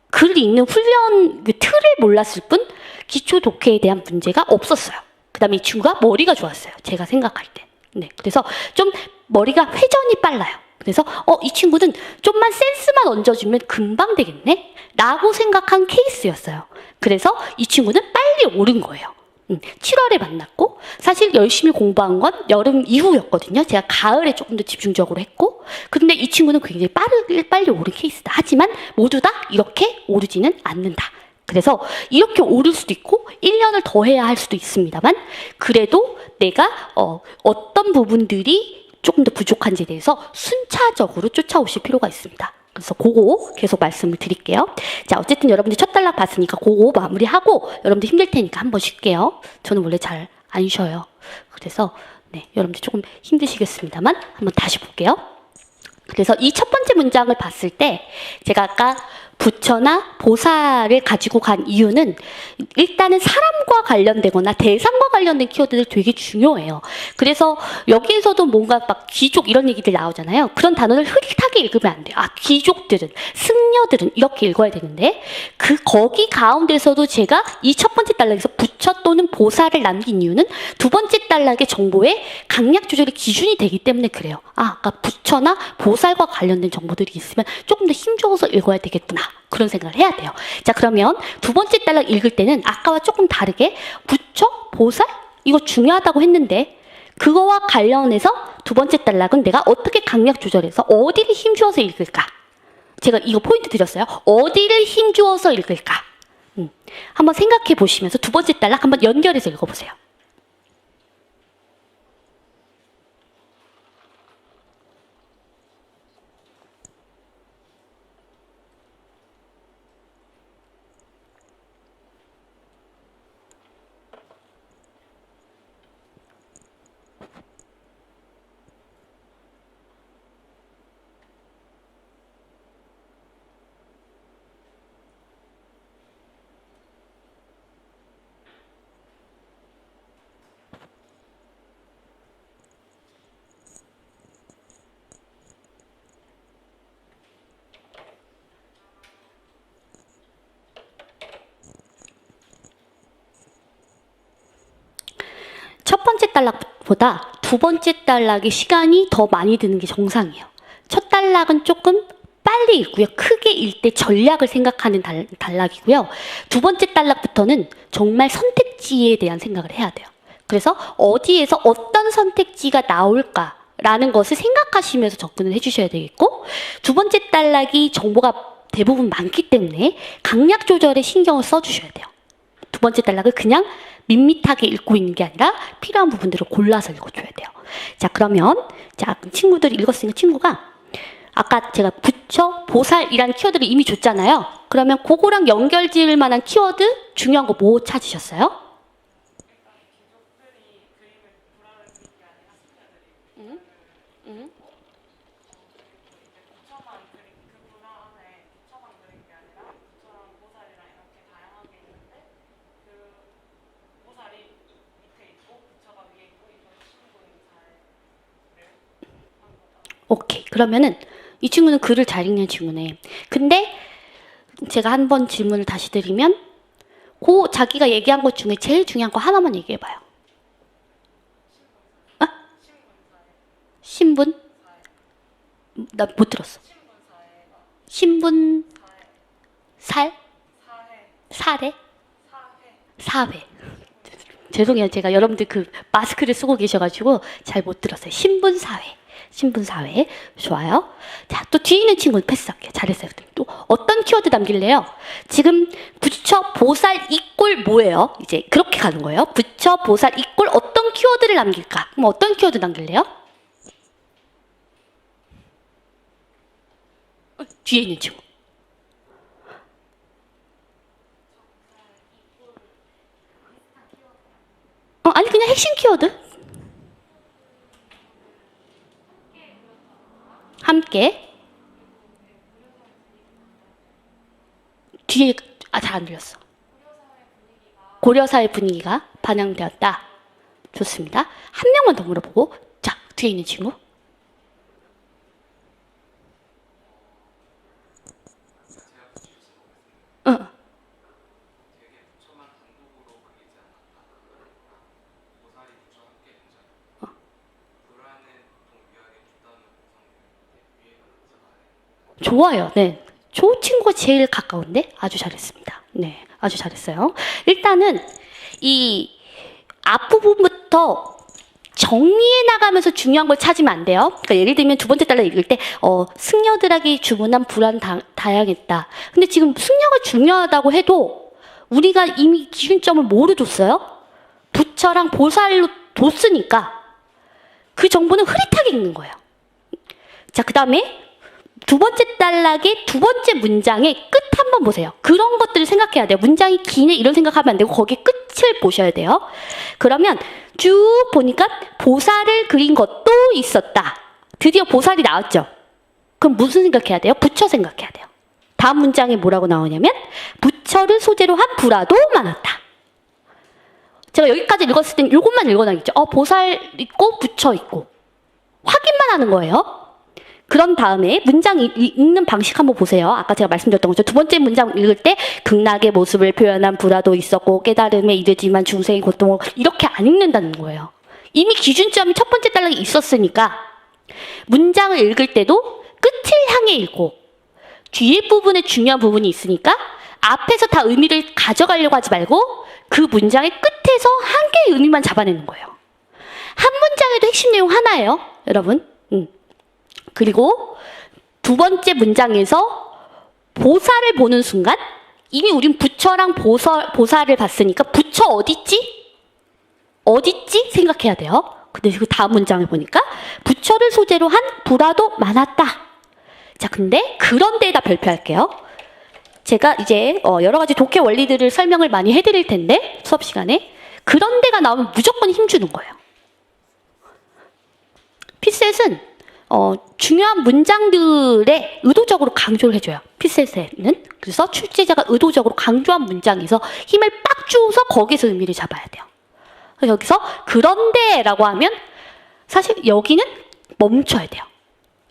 글을 읽는 훈련 틀을 몰랐을 뿐 기초 독해에 대한 문제가 없었어요. 그 다음에 이 친구가 머리가 좋았어요. 제가 생각할 때. 네, 그래서 좀 머리가 회전이 빨라요. 그래서 이 친구는 좀만 센스만 얹어주면 금방 되겠네? 라고 생각한 케이스였어요. 그래서 이 친구는 빨리 오른 거예요. 7월에 만났고 사실 열심히 공부한 건 여름 이후였거든요. 제가 가을에 조금 더 집중적으로 했고 근데 이 친구는 굉장히 빨리 오른 케이스다. 하지만 모두 다 이렇게 오르지는 않는다. 그래서 이렇게 오를 수도 있고 1년을 더 해야 할 수도 있습니다만 그래도 내가 어떤 부분들이 조금 더 부족한지에 대해서 순차적으로 쫓아오실 필요가 있습니다. 그래서 그거 계속 말씀을 드릴게요. 자, 어쨌든 여러분들 첫 단락 봤으니까 그거 마무리하고 여러분들 힘들 테니까 한번 쉴게요. 저는 원래 잘 안 쉬어요. 그래서 여러분들 조금 힘드시겠습니다만 한번 다시 볼게요. 그래서 이 첫 번째 문장을 봤을 때 제가 아까 부처나 보살을 가지고 간 이유는 일단은 사람과 관련되거나 대상과 관련된 키워드들 되게 중요해요. 그래서 여기에서도 뭔가 막 귀족 이런 얘기들 나오잖아요. 그런 단어를 흐릿하게 읽으면 안 돼요. 귀족들은, 승려들은 이렇게 읽어야 되는데 거기 가운데서도 제가 이 첫 번째 단락에서 부처 또는 보살을 남긴 이유는 두 번째 단락의 정보에 강약 조절의 기준이 되기 때문에 그래요. 아까 부처나 보살과 관련된 정보들이 있으면 조금 더 힘줘서 읽어야 되겠구나. 그런 생각을 해야 돼요. 자, 그러면 두 번째 단락 읽을 때는 아까와 조금 다르게 부처, 보살? 이거 중요하다고 했는데 그거와 관련해서 두 번째 단락은 내가 어떻게 강약 조절해서 어디를 힘주어서 읽을까? 제가 이거 포인트 드렸어요. 어디를 힘주어서 읽을까? 한번 생각해 보시면서 두 번째 단락 한번 연결해서 읽어보세요. 첫 번째 단락보다 두 번째 단락의 시간이 더 많이 드는 게 정상이에요. 첫 단락은 조금 빨리 읽고요. 크게 읽 때 전략을 생각하는 단락이고요. 두 번째 단락부터는 정말 선택지에 대한 생각을 해야 돼요. 그래서 어디에서 어떤 선택지가 나올까라는 것을 생각하시면서 접근을 해주셔야 되겠고, 두 번째 단락이 정보가 대부분 많기 때문에 강약 조절에 신경을 써주셔야 돼요. 두 번째 단락을 그냥 밋밋하게 읽고 있는 게 아니라 필요한 부분들을 골라서 읽어줘야 돼요. 자, 그러면 자, 친구들이 읽었으니까 친구가 아까 제가 부처, 보살이라는 키워드를 이미 줬잖아요. 그러면 그거랑 연결 지을 만한 키워드 중요한 거 뭐 찾으셨어요? 오케이. 그러면은 이 친구는 글을 잘 읽는 친구네. 근데 제가 한 번 질문을 다시 드리면 그 자기가 얘기한 것 중에 제일 중요한 거 하나만 얘기해봐요. 어? 신분? 나 못 들었어. 신분 살? 사례? 사회. 죄송해요. 제가 여러분들 그 마스크를 쓰고 계셔가지고 잘 못 들었어요. 신분사회. 신분사회. 좋아요. 자, 또 뒤에 있는 친구는 패스할게요. 잘했어요. 또 어떤 키워드 남길래요? 지금 부처, 보살, 이꼴 뭐예요? 이제 그렇게 가는 거예요. 부처, 보살, 이꼴 어떤 키워드를 남길까? 그럼 어떤 키워드 남길래요? 뒤에 있는 친구. 아니 그냥 핵심 키워드. 함께. 뒤에 잘 안 들렸어. 고려사회 분위기가 반영되었다. 좋습니다. 한 명만 더 물어보고. 자, 뒤에 있는 친구. 응. 좋아요. 네. 조 친구가 제일 가까운데 아주 잘했습니다. 네, 아주 잘했어요. 일단은 이 앞부분부터 정리해 나가면서 중요한 걸 찾으면 안 돼요. 그러니까 예를 들면 두 번째 단락 읽을 때 승려들에게 주문한 불안 다양했다. 근데 지금 승려가 중요하다고 해도 우리가 이미 기준점을 뭐로 줬어요? 부처랑 보살로 뒀으니까 그 정보는 흐릿하게 읽는 거예요. 자, 그 다음에 두 번째 단락의 두 번째 문장의 끝 한번 보세요. 그런 것들을 생각해야 돼요. 문장이 기네 이런 생각하면 안 되고 거기에 끝을 보셔야 돼요. 그러면 쭉 보니까 보살을 그린 것도 있었다. 드디어 보살이 나왔죠. 그럼 무슨 생각해야 돼요? 부처 생각해야 돼요. 다음 문장에 뭐라고 나오냐면 부처를 소재로 한 불화도 많았다. 제가 여기까지 읽었을 땐 이것만 읽어놔야겠죠. 보살 있고 부처 있고 확인만 하는 거예요. 그런 다음에 문장 읽는 방식 한번 보세요. 아까 제가 말씀드렸던 거죠. 두 번째 문장 읽을 때 극락의 모습을 표현한 불화도 있었고 깨달음에 이르지만 중생의 고통을 이렇게 안 읽는다는 거예요. 이미 기준점이 첫 번째 단락에 있었으니까 문장을 읽을 때도 끝을 향해 읽고 뒤에 부분에 중요한 부분이 있으니까 앞에서 다 의미를 가져가려고 하지 말고 그 문장의 끝에서 한 개의 의미만 잡아내는 거예요. 한 문장에도 핵심 내용 하나예요. 여러분. 그리고 두 번째 문장에서 보살을 보는 순간 이미 우린 부처랑 보살을 봤으니까 부처 어딨지? 어딨지? 생각해야 돼요. 근데 그 다음 문장을 보니까 부처를 소재로 한 불화도 많았다. 자, 근데 그런 데에다 별표할게요. 제가 이제 여러 가지 독해 원리들을 설명을 많이 해드릴 텐데 수업 시간에 그런 데가 나오면 무조건 힘주는 거예요. 피셋은 중요한 문장들에 의도적으로 강조를 해줘요. 피셋에는. 그래서 출제자가 의도적으로 강조한 문장에서 힘을 빡 주어서 거기서 의미를 잡아야 돼요. 그래서 여기서 그런데라고 하면 사실 여기는 멈춰야 돼요.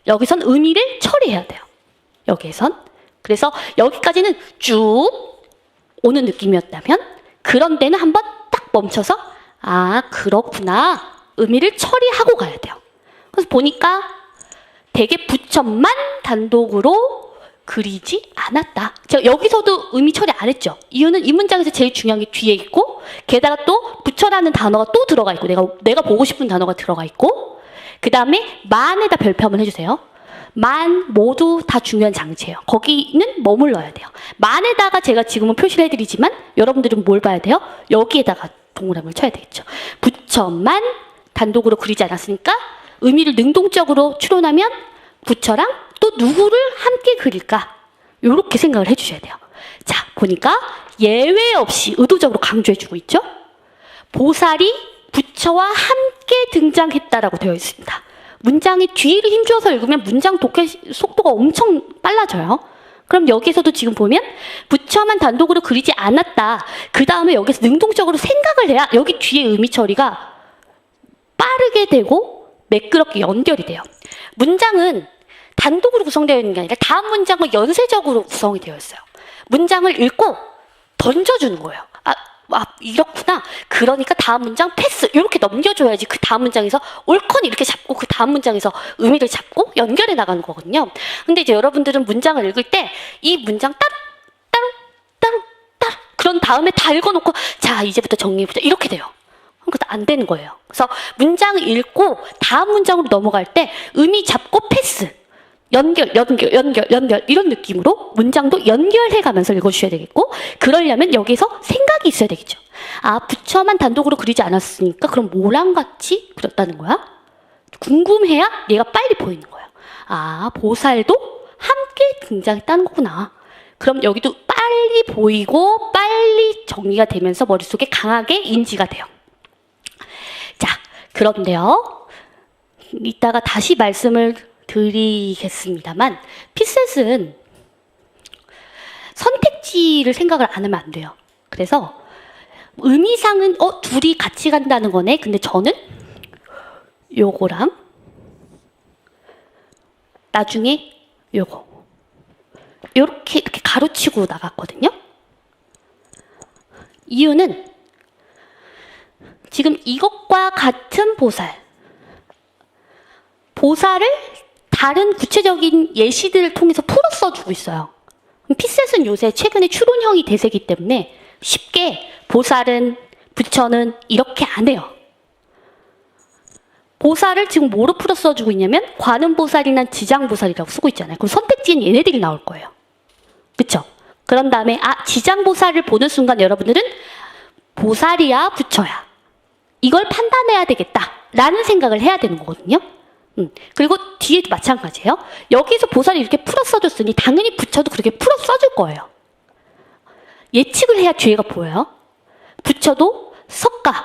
여기선 의미를 처리해야 돼요. 여기에선. 그래서 여기까지는 쭉 오는 느낌이었다면 그런 데는 한번 딱 멈춰서 그렇구나. 의미를 처리하고 가야 돼요. 그래서 보니까 되게 부처만 단독으로 그리지 않았다. 제가 여기서도 의미 처리 안 했죠. 이유는 이 문장에서 제일 중요한 게 뒤에 있고, 게다가 또 부처라는 단어가 또 들어가 있고, 내가 보고 싶은 단어가 들어가 있고, 그 다음에 만에다 별표 한번 해주세요. 만 모두 다 중요한 장치예요. 거기는 머물러야 돼요. 만에다가 제가 지금은 표시를 해드리지만 여러분들은 뭘 봐야 돼요? 여기에다가 동그라미를 쳐야 되겠죠. 부처만 단독으로 그리지 않았으니까 의미를 능동적으로 추론하면 부처랑 또 누구를 함께 그릴까? 이렇게 생각을 해주셔야 돼요. 자, 보니까 예외 없이 의도적으로 강조해주고 있죠. 보살이 부처와 함께 등장했다라고 되어 있습니다. 문장의 뒤를 힘줘서 읽으면 문장 독해 속도가 엄청 빨라져요. 그럼 여기서도 지금 보면 부처만 단독으로 그리지 않았다. 그 다음에 여기서 능동적으로 생각을 해야 여기 뒤에 의미 처리가 빠르게 되고 매끄럽게 연결이 돼요. 문장은 단독으로 구성되어 있는 게 아니라 다음 문장은 연쇄적으로 구성이 되어 있어요. 문장을 읽고 던져주는 거예요. 이렇구나. 그러니까 다음 문장 패스. 이렇게 넘겨줘야지 그 다음 문장에서 옳거니 이렇게 잡고 그 다음 문장에서 의미를 잡고 연결해 나가는 거거든요. 근데 이제 여러분들은 문장을 읽을 때 이 문장 따로 그런 다음에 다 읽어놓고 자, 이제부터 정리해보자. 이렇게 돼요. 그러니까 안 되는 거예요. 그래서 문장을 읽고 다음 문장으로 넘어갈 때 의미 잡고 패스. 연결 이런 느낌으로 문장도 연결해가면서 읽어주셔야 되겠고, 그러려면 여기서 생각이 있어야 되겠죠. 부처만 단독으로 그리지 않았으니까 그럼 뭐랑 같이 그렸다는 거야? 궁금해야 얘가 빨리 보이는 거예요. 보살도 함께 등장했다는 거구나. 그럼 여기도 빨리 보이고 빨리 정리가 되면서 머릿속에 강하게 인지가 돼요. 자, 그런데요, 이따가 다시 말씀을 드리겠습니다만, 피셋은 선택지를 생각을 안 하면 안 돼요. 그래서 의미상은 둘이 같이 간다는 거네. 근데 저는 요거랑 나중에 요거 이렇게 가로치고 나갔거든요. 이유는 지금 이것과 같은 보살을 다른 구체적인 예시들을 통해서 풀어 써주고 있어요. 피셋은 요새 최근에 추론형이 대세이기 때문에 쉽게 보살은, 부처는 이렇게 안 해요. 보살을 지금 뭐로 풀어 써주고 있냐면 관음보살이나 지장보살이라고 쓰고 있잖아요. 그럼 선택지엔 얘네들이 나올 거예요. 그쵸? 그런 다음에 지장보살을 보는 순간 여러분들은 보살이야 부처야, 이걸 판단해야 되겠다라는 생각을 해야 되는 거거든요. 그리고 뒤에도 마찬가지예요. 여기서 보살이 이렇게 풀어 써줬으니 당연히 부처도 그렇게 풀어 써줄 거예요. 예측을 해야 뒤에가 보여요. 부처도 석가열애,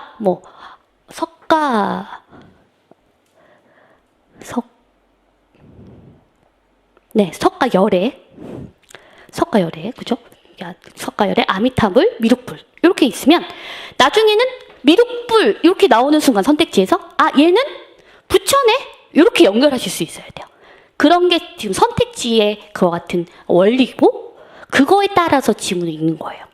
그죠? 석가열애, 아미타불, 미륵불 이렇게 있으면 나중에는 미륵불 이렇게 나오는 순간 선택지에서 얘는 부처네? 이렇게 연결하실 수 있어야 돼요. 그런 게 지금 선택지의 그와 같은 원리고, 그거에 따라서 지문을 읽는 거예요.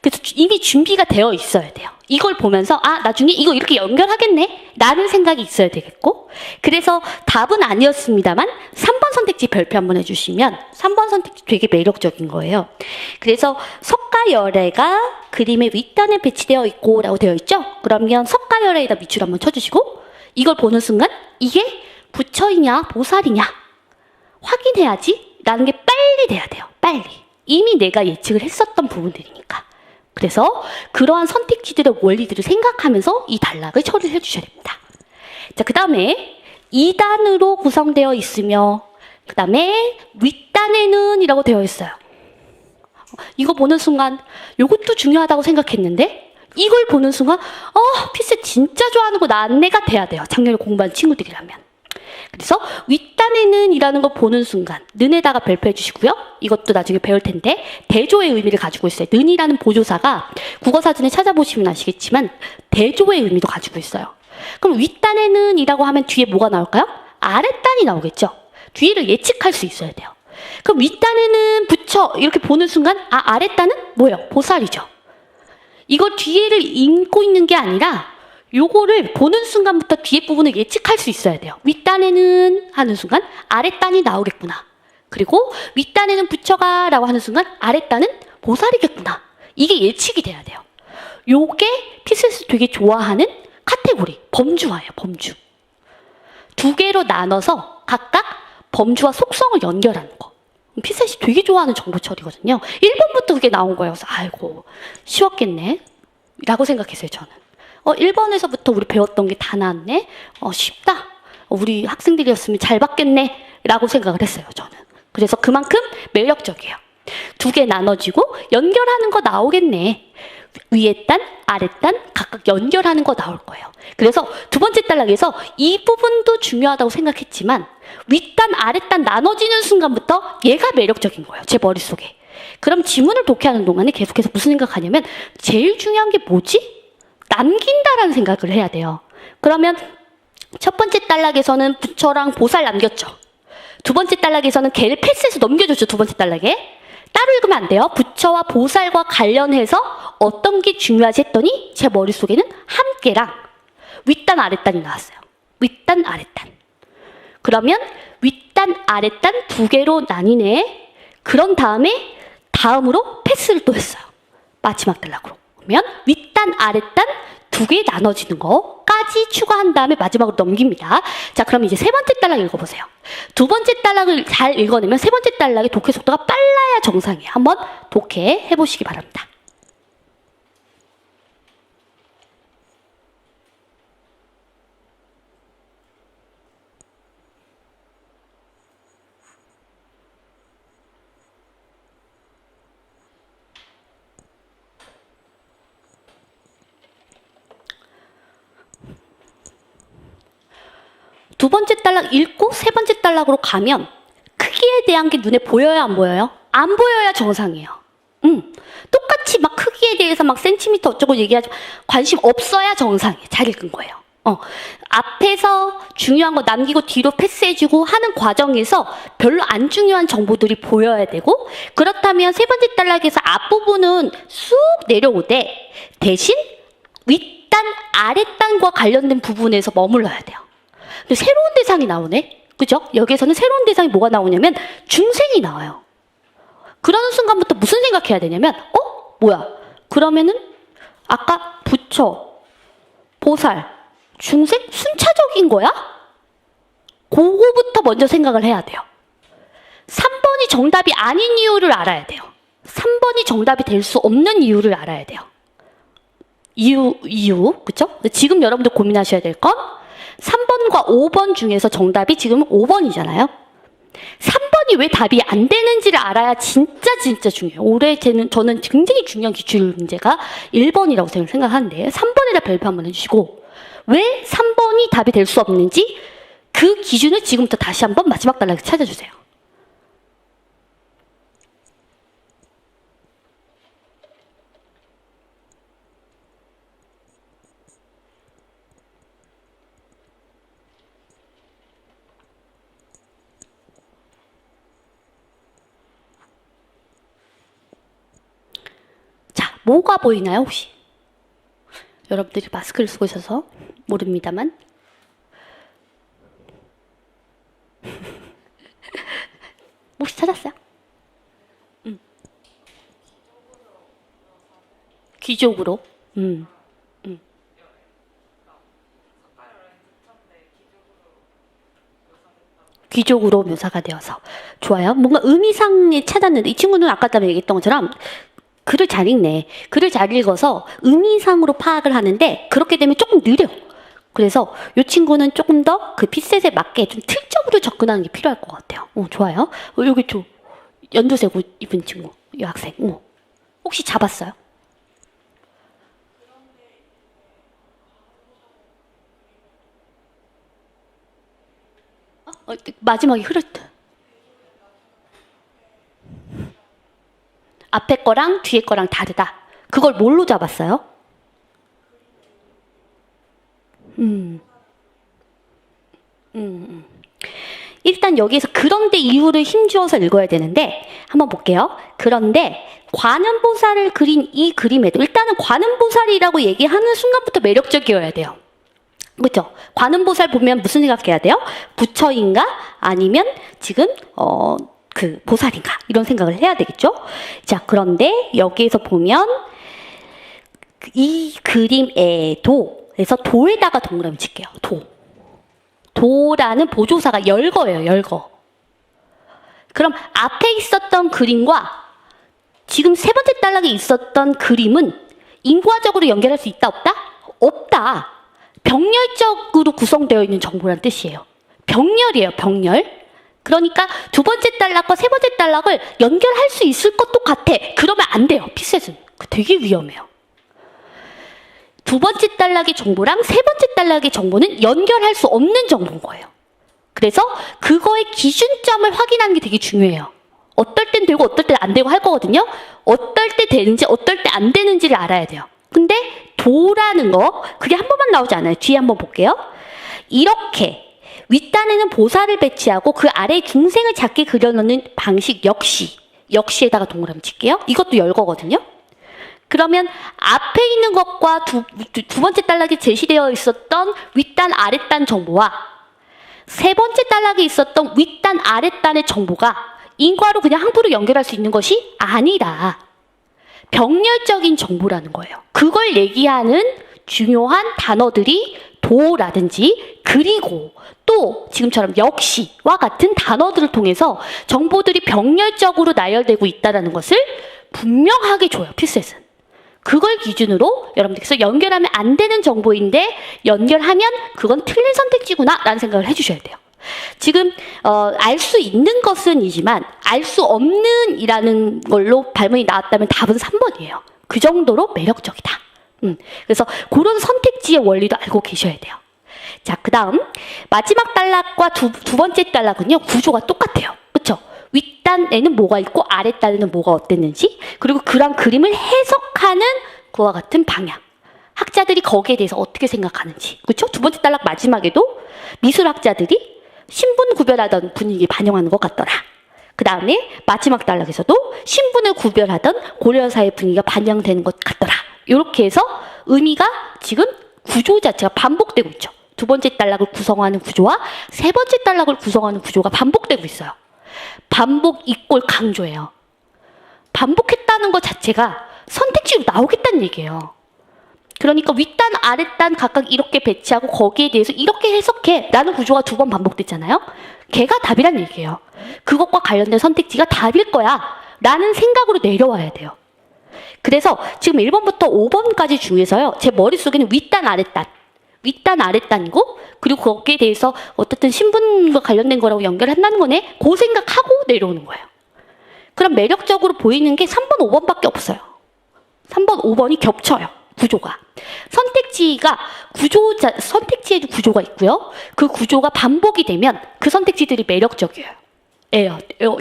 그래서 이미 준비가 되어 있어야 돼요. 이걸 보면서 나중에 이거 이렇게 연결하겠네 라는 생각이 있어야 되겠고, 그래서 답은 아니었습니다만 3번 선택지 별표 한번 해주시면 3번 선택지 되게 매력적인 거예요. 그래서 석가열애가 그림의 윗단에 배치되어 있고 라고 되어 있죠. 그러면 석가열애에다 밑줄 한번 쳐주시고, 이걸 보는 순간 이게 부처이냐 보살이냐 확인해야지 라는 게 빨리 돼야 돼요. 빨리. 이미 내가 예측을 했었던 부분들이니까. 그래서 그러한 선택지들의 원리들을 생각하면서 이 단락을 처리를 해주셔야 됩니다. 자, 그 다음에 2단으로 구성되어 있으며, 그 다음에 윗단에는 이라고 되어 있어요. 이거 보는 순간 이것도 중요하다고 생각했는데 이걸 보는 순간 피셋 진짜 좋아하는 거 난내가 돼야 돼요. 작년에 공부한 친구들이라면. 그래서 윗단에는 이라는 거 보는 순간 는에다가 별표해 주시고요. 이것도 나중에 배울 텐데 대조의 의미를 가지고 있어요. 는이라는 보조사가 국어사전에 찾아보시면 아시겠지만 대조의 의미도 가지고 있어요. 그럼 윗단에는 이라고 하면 뒤에 뭐가 나올까요? 아랫단이 나오겠죠. 뒤를 예측할 수 있어야 돼요. 그럼 윗단에는 부처 이렇게 보는 순간 아랫단은 뭐예요? 보살이죠. 이거 뒤에를 읽고 있는 게 아니라 요거를 보는 순간부터 뒤에 부분을 예측할 수 있어야 돼요. 윗단에는 하는 순간 아랫단이 나오겠구나. 그리고 윗단에는 부처가 라고 하는 순간 아랫단은 보살이겠구나. 이게 예측이 돼야 돼요. 요게 피셋이 되게 좋아하는 카테고리, 범주화예요. 범주. 두 개로 나눠서 각각 범주와 속성을 연결하는 거. 피셋이 되게 좋아하는 정보 처리거든요. 1번부터 그게 나온 거예요. 그래서 아이고 쉬웠겠네 라고 생각했어요. 저는 1번에서부터 우리 배웠던 게 다 나왔네. 쉽다. 우리 학생들이었으면 잘 받겠네 라고 생각을 했어요. 저는. 그래서 그만큼 매력적이에요. 두 개 나눠지고 연결하는 거 나오겠네. 위에 단, 아래 단 각각 연결하는 거 나올 거예요. 그래서 두 번째 단락에서 이 부분도 중요하다고 생각했지만 윗단, 아랫단 나눠지는 순간부터 얘가 매력적인 거예요. 제 머릿속에. 그럼 지문을 독해하는 동안에 계속해서 무슨 생각하냐면 제일 중요한 게 뭐지? 남긴다라는 생각을 해야 돼요. 그러면 첫 번째 단락에서는 부처랑 보살 남겼죠. 두 번째 단락에서는 걔를 패스해서 넘겨줬죠. 두 번째 단락에. 따로 읽으면 안 돼요. 부처와 보살과 관련해서 어떤 게 중요하지 했더니 제 머릿속에는 함께랑 윗단, 아랫단이 나왔어요. 윗단, 아랫단. 그러면 윗단, 아랫단 두 개로 나뉘네. 그런 다음으로 패스를 또 했어요. 마지막 단락으로. 그러면 윗단, 아랫단 두 개 나눠지는 거까지 추가한 다음에 마지막으로 넘깁니다. 자, 그럼 이제 세 번째 단락 읽어보세요. 두 번째 단락을 잘 읽어내면 세 번째 단락의 독해 속도가 빨라야 정상이에요. 한번 독해 해보시기 바랍니다. 두 번째 단락 읽고 세 번째 단락으로 가면 크기에 대한 게 눈에 보여요, 안 보여요? 안 보여야 정상이에요. 똑같이 막 크기에 대해서 막 센티미터 어쩌고 얘기하지 관심 없어야 정상이에요. 잘 읽은 거예요. 앞에서 중요한 거 남기고 뒤로 패스해주고 하는 과정에서 별로 안 중요한 정보들이 보여야 되고, 그렇다면 세 번째 단락에서 앞부분은 쑥 내려오되 대신 윗단, 아랫단과 관련된 부분에서 머물러야 돼요. 근데 새로운 대상이 나오네? 그죠? 여기에서는 새로운 대상이 뭐가 나오냐면 중생이 나와요. 그러는 순간부터 무슨 생각해야 되냐면 뭐야? 그러면은 아까 부처, 보살, 중생? 순차적인 거야? 그거부터 먼저 생각을 해야 돼요. 3번이 정답이 아닌 이유를 알아야 돼요. 3번이 정답이 될 수 없는 이유를 알아야 돼요. 이유, 그쵸? 지금 여러분들 고민하셔야 될 건 3번과 5번 중에서 정답이 지금 5번이잖아요. 3번이 왜 답이 안 되는지를 알아야 진짜 중요해요. 올해 저는 굉장히 중요한 기출 문제가 1번이라고 생각하는데 3번에다 별표 한번 해주시고, 왜 3번이 답이 될 수 없는지 그 기준을 지금부터 다시 한번 마지막 단락에 찾아주세요. 뭐가 보이나요, 혹시? 여러분들이 마스크를 쓰고 있어서 모릅니다만. 혹시 찾았어요? 귀족으로. 귀족으로 묘사가 되어서. 좋아요. 뭔가 의미상에 찾았는데, 이 친구는 아까 전에 얘기했던 것처럼 글을 잘 읽네. 글을 잘 읽어서 의미상으로 파악을 하는데 그렇게 되면 조금 느려. 그래서 이 친구는 조금 더 그 핏셋에 맞게 좀 틀적으로 접근하는 게 필요할 것 같아요. 좋아요. 여기 연두색 옷 입은 친구, 이 학생. 혹시 잡았어요? 마지막에 흐렸다. 앞에 거랑 뒤에 거랑 다르다. 그걸 뭘로 잡았어요? 일단 여기에서 그런데 이유를 힘주어서 읽어야 되는데 한번 볼게요. 그런데 관음보살을 그린 이 그림에도 일단은 관음보살이라고 얘기하는 순간부터 매력적이어야 돼요. 그렇죠? 관음보살 보면 무슨 생각해야 돼요? 부처인가? 아니면 지금 그 보살인가 이런 생각을 해야 되겠죠. 자, 그런데 여기에서 보면 이 그림에 도에서 도에다가 동그라미 칠게요. 도라는 보조사가 열거예요. 열거. 그럼 앞에 있었던 그림과 지금 세 번째 단락에 있었던 그림은 인과적으로 연결할 수 있다 없다? 없다. 병렬적으로 구성되어 있는 정보란 뜻이에요. 병렬이에요. 병렬. 그러니까 두 번째 단락과 세 번째 단락을 연결할 수 있을 것도 같아. 그러면 안 돼요. 피셋은. 되게 위험해요. 두 번째 단락의 정보랑 세 번째 단락의 정보는 연결할 수 없는 정보인 거예요. 그래서 그거의 기준점을 확인하는 게 되게 중요해요. 어떨 땐 되고 어떨 땐 안 되고 할 거거든요. 어떨 때 되는지 어떨 때 안 되는지를 알아야 돼요. 근데 도라는 거 그게 한 번만 나오지 않아요. 뒤에 한번 볼게요. 이렇게 윗단에는 보살을 배치하고 그 아래에 중생을 작게 그려놓는 방식 역시에다가 동그라미 칠게요. 이것도 열거거든요. 그러면 앞에 있는 것과 두 번째 단락에 제시되어 있었던 윗단 아랫단 정보와 세 번째 단락에 있었던 윗단 아랫단의 정보가 인과로 그냥 항부로 연결할 수 있는 것이 아니라 병렬적인 정보라는 거예요. 그걸 얘기하는 중요한 단어들이 도라든지 그리고 또 지금처럼 역시와 같은 단어들을 통해서 정보들이 병렬적으로 나열되고 있다는 것을 분명하게 줘요. 피셋은. 그걸 기준으로 여러분들께서 연결하면 안 되는 정보인데 연결하면 그건 틀린 선택지구나 라는 생각을 해주셔야 돼요. 지금 알 수 있는 것은이지만 알 수 없는 이라는 걸로 발문이 나왔다면 답은 3번이에요. 그 정도로 매력적이다. 그래서 그런 선택지의 원리도 알고 계셔야 돼요. 자, 그 다음 마지막 단락과 두 번째 단락은요. 구조가 똑같아요. 그렇죠? 윗단에는 뭐가 있고 아랫단에는 뭐가 어땠는지 그리고 그런 그림을 해석하는 그와 같은 방향. 학자들이 거기에 대해서 어떻게 생각하는지. 그렇죠? 두 번째 단락 마지막에도 미술학자들이 신분 구별하던 분위기 반영하는 것 같더라. 그 다음에 마지막 단락에서도 신분을 구별하던 고려사의 분위기가 반영되는 것 같더라. 이렇게 해서 의미가 지금 구조 자체가 반복되고 있죠. 두 번째 단락을 구성하는 구조와 세 번째 단락을 구성하는 구조가 반복되고 있어요. 반복 이꼴 강조예요. 반복했다는 것 자체가 선택지로 나오겠다는 얘기예요. 그러니까 윗단, 아랫단 각각 이렇게 배치하고 거기에 대해서 이렇게 해석해 라는 구조가 2번 반복됐잖아요. 걔가 답이란 얘기예요. 그것과 관련된 선택지가 답일 거야 라는 생각으로 내려와야 돼요. 그래서 지금 1번부터 5번까지 중에서요. 제 머릿속에는 윗단, 아랫단이고 그리고 거기에 대해서 어떻든 신분과 관련된 거라고 연결한다는 거네. 그 생각하고 내려오는 거예요. 그럼 매력적으로 보이는 게 3번, 5번밖에 없어요. 3번, 5번이 겹쳐요. 구조가. 선택지에도 구조가 있고요. 그 구조가 반복이 되면 그 선택지들이 매력적이에요.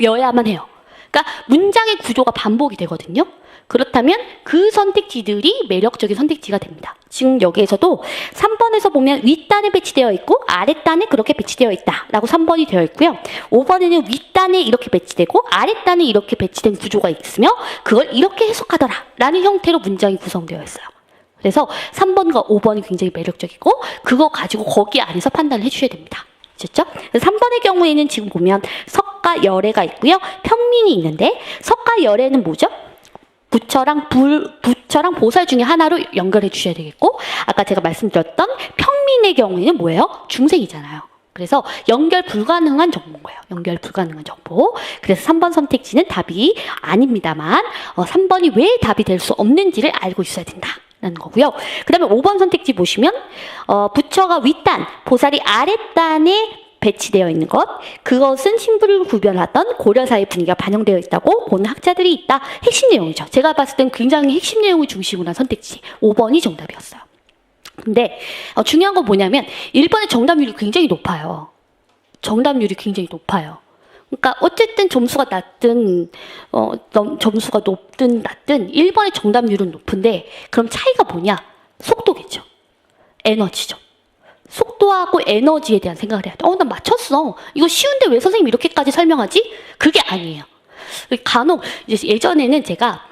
여야만 해요. 그러니까 문장의 구조가 반복이 되거든요. 그렇다면 그 선택지들이 매력적인 선택지가 됩니다. 지금 여기에서도 3번에서 보면 윗단에 배치되어 있고 아랫단에 그렇게 배치되어 있다라고 3번이 되어 있고요. 5번에는 윗단에 이렇게 배치되고 아랫단에 이렇게 배치된 구조가 있으며 그걸 이렇게 해석하더라 라는 형태로 문장이 구성되어 있어요. 그래서 3번과 5번이 굉장히 매력적이고 그거 가지고 거기 안에서 판단을 해주셔야 됩니다. 아셨죠? 3번의 경우에는 지금 보면 석가 열애가 있고요. 평민이 있는데 석가 열애는 뭐죠? 부처랑 보살 중에 하나로 연결해 주셔야 되겠고 아까 제가 말씀드렸던 평민의 경우에는 뭐예요? 중생이잖아요. 그래서 연결 불가능한 정보인 거예요. 연결 불가능한 정보. 그래서 3번 선택지는 답이 아닙니다만 3번이 왜 답이 될 수 없는지를 알고 있어야 된다라는 거고요. 그 다음에 5번 선택지 보시면 부처가 윗단, 보살이 아랫단에 배치되어 있는 것, 그것은 신분을 구별하던 고려사의 분위기가 반영되어 있다고 보는 학자들이 있다. 핵심 내용이죠. 제가 봤을 땐 굉장히 핵심 내용을 중심으로 한 선택지 5번이 정답이었어요. 근데 중요한 건 뭐냐면 1번의 정답률이 굉장히 높아요. 정답률이 굉장히 높아요. 그러니까 어쨌든 점수가 낮든 점수가 높든 낮든 1번의 정답률은 높은데 그럼 차이가 뭐냐? 속도겠죠. 에너지죠. 속도하고 에너지에 대한 생각을 해야 돼. 나 맞췄어. 이거 쉬운데 왜 선생님 이렇게까지 설명하지? 그게 아니에요. 간혹 이제 예전에는 제가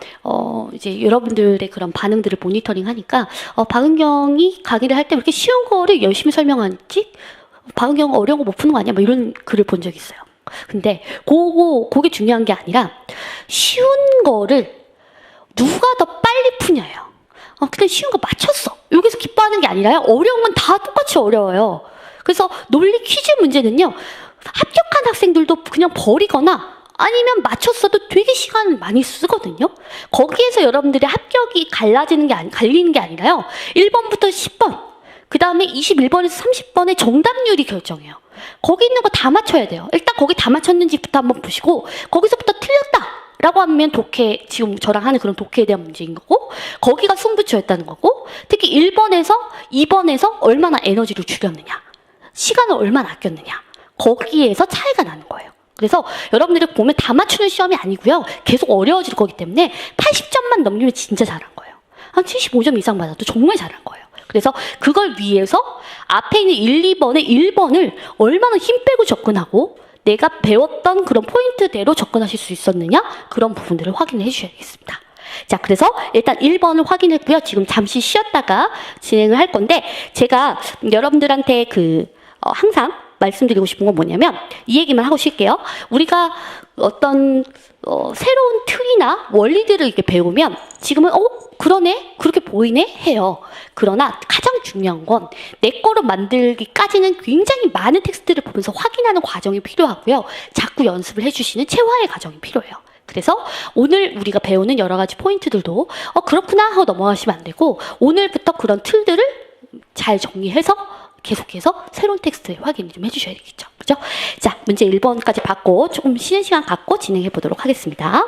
이제 여러분들의 그런 반응들을 모니터링 하니까 박은경이 강의를 할 때 왜 이렇게 쉬운 거를 열심히 설명하지? 박은경은 어려운 거 못 푸는 거 아니야? 뭐 이런 글을 본 적이 있어요. 근데 그게 중요한 게 아니라 쉬운 거를 누가 더 빨리 푸냐예요. 근데 쉬운 거 맞췄어. 여기서 기뻐하는 게 아니라요. 어려운 건 다 똑같이 어려워요. 그래서 논리 퀴즈 문제는요. 합격한 학생들도 그냥 버리거나 아니면 맞췄어도 되게 시간을 많이 쓰거든요. 거기에서 여러분들의 합격이 갈리는 게 아니라요. 1번부터 10번, 그 다음에 21번에서 30번의 정답률이 결정해요. 거기 있는 거 다 맞춰야 돼요. 일단 거기 다 맞췄는지부터 한번 보시고 거기서부터 틀렸다 라고 하면 독해, 지금 저랑 하는 그런 독해에 대한 문제인 거고, 거기가 승부처였다는 거고, 특히 1번에서 2번에서 얼마나 에너지를 줄였느냐, 시간을 얼마나 아꼈느냐, 거기에서 차이가 나는 거예요. 그래서 여러분들이 보면 다 맞추는 시험이 아니고요. 계속 어려워질 거기 때문에 80점만 넘기면 진짜 잘한 거예요. 한 75점 이상 받아도 정말 잘한 거예요. 그래서 그걸 위해서 앞에 있는 1, 2번의 1번을 얼마나 힘 빼고 접근하고 내가 배웠던 그런 포인트대로 접근하실 수 있었느냐, 그런 부분들을 확인해 주셔야겠습니다. 자, 그래서 일단 1번을 확인했고요. 지금 잠시 쉬었다가 진행을 할 건데, 제가 여러분들한테 항상 말씀드리고 싶은 건 뭐냐면, 이 얘기만 하고 쉴게요. 우리가 어떤 새로운 틀이나 원리들을 이렇게 배우면 지금은 그러네? 그렇게 보이네? 해요. 그러나 가장 중요한 건 내 거로 만들기까지는 굉장히 많은 텍스트를 보면서 확인하는 과정이 필요하고요. 자꾸 연습을 해주시는 체화의 과정이 필요해요. 그래서 오늘 우리가 배우는 여러 가지 포인트들도 그렇구나 하고 넘어가시면 안 되고, 오늘부터 그런 틀들을 잘 정리해서 계속해서 새로운 텍스트 확인 좀 해주셔야겠죠. 그죠? 자, 문제 1번까지 받고 조금 쉬는 시간 갖고 진행해 보도록 하겠습니다.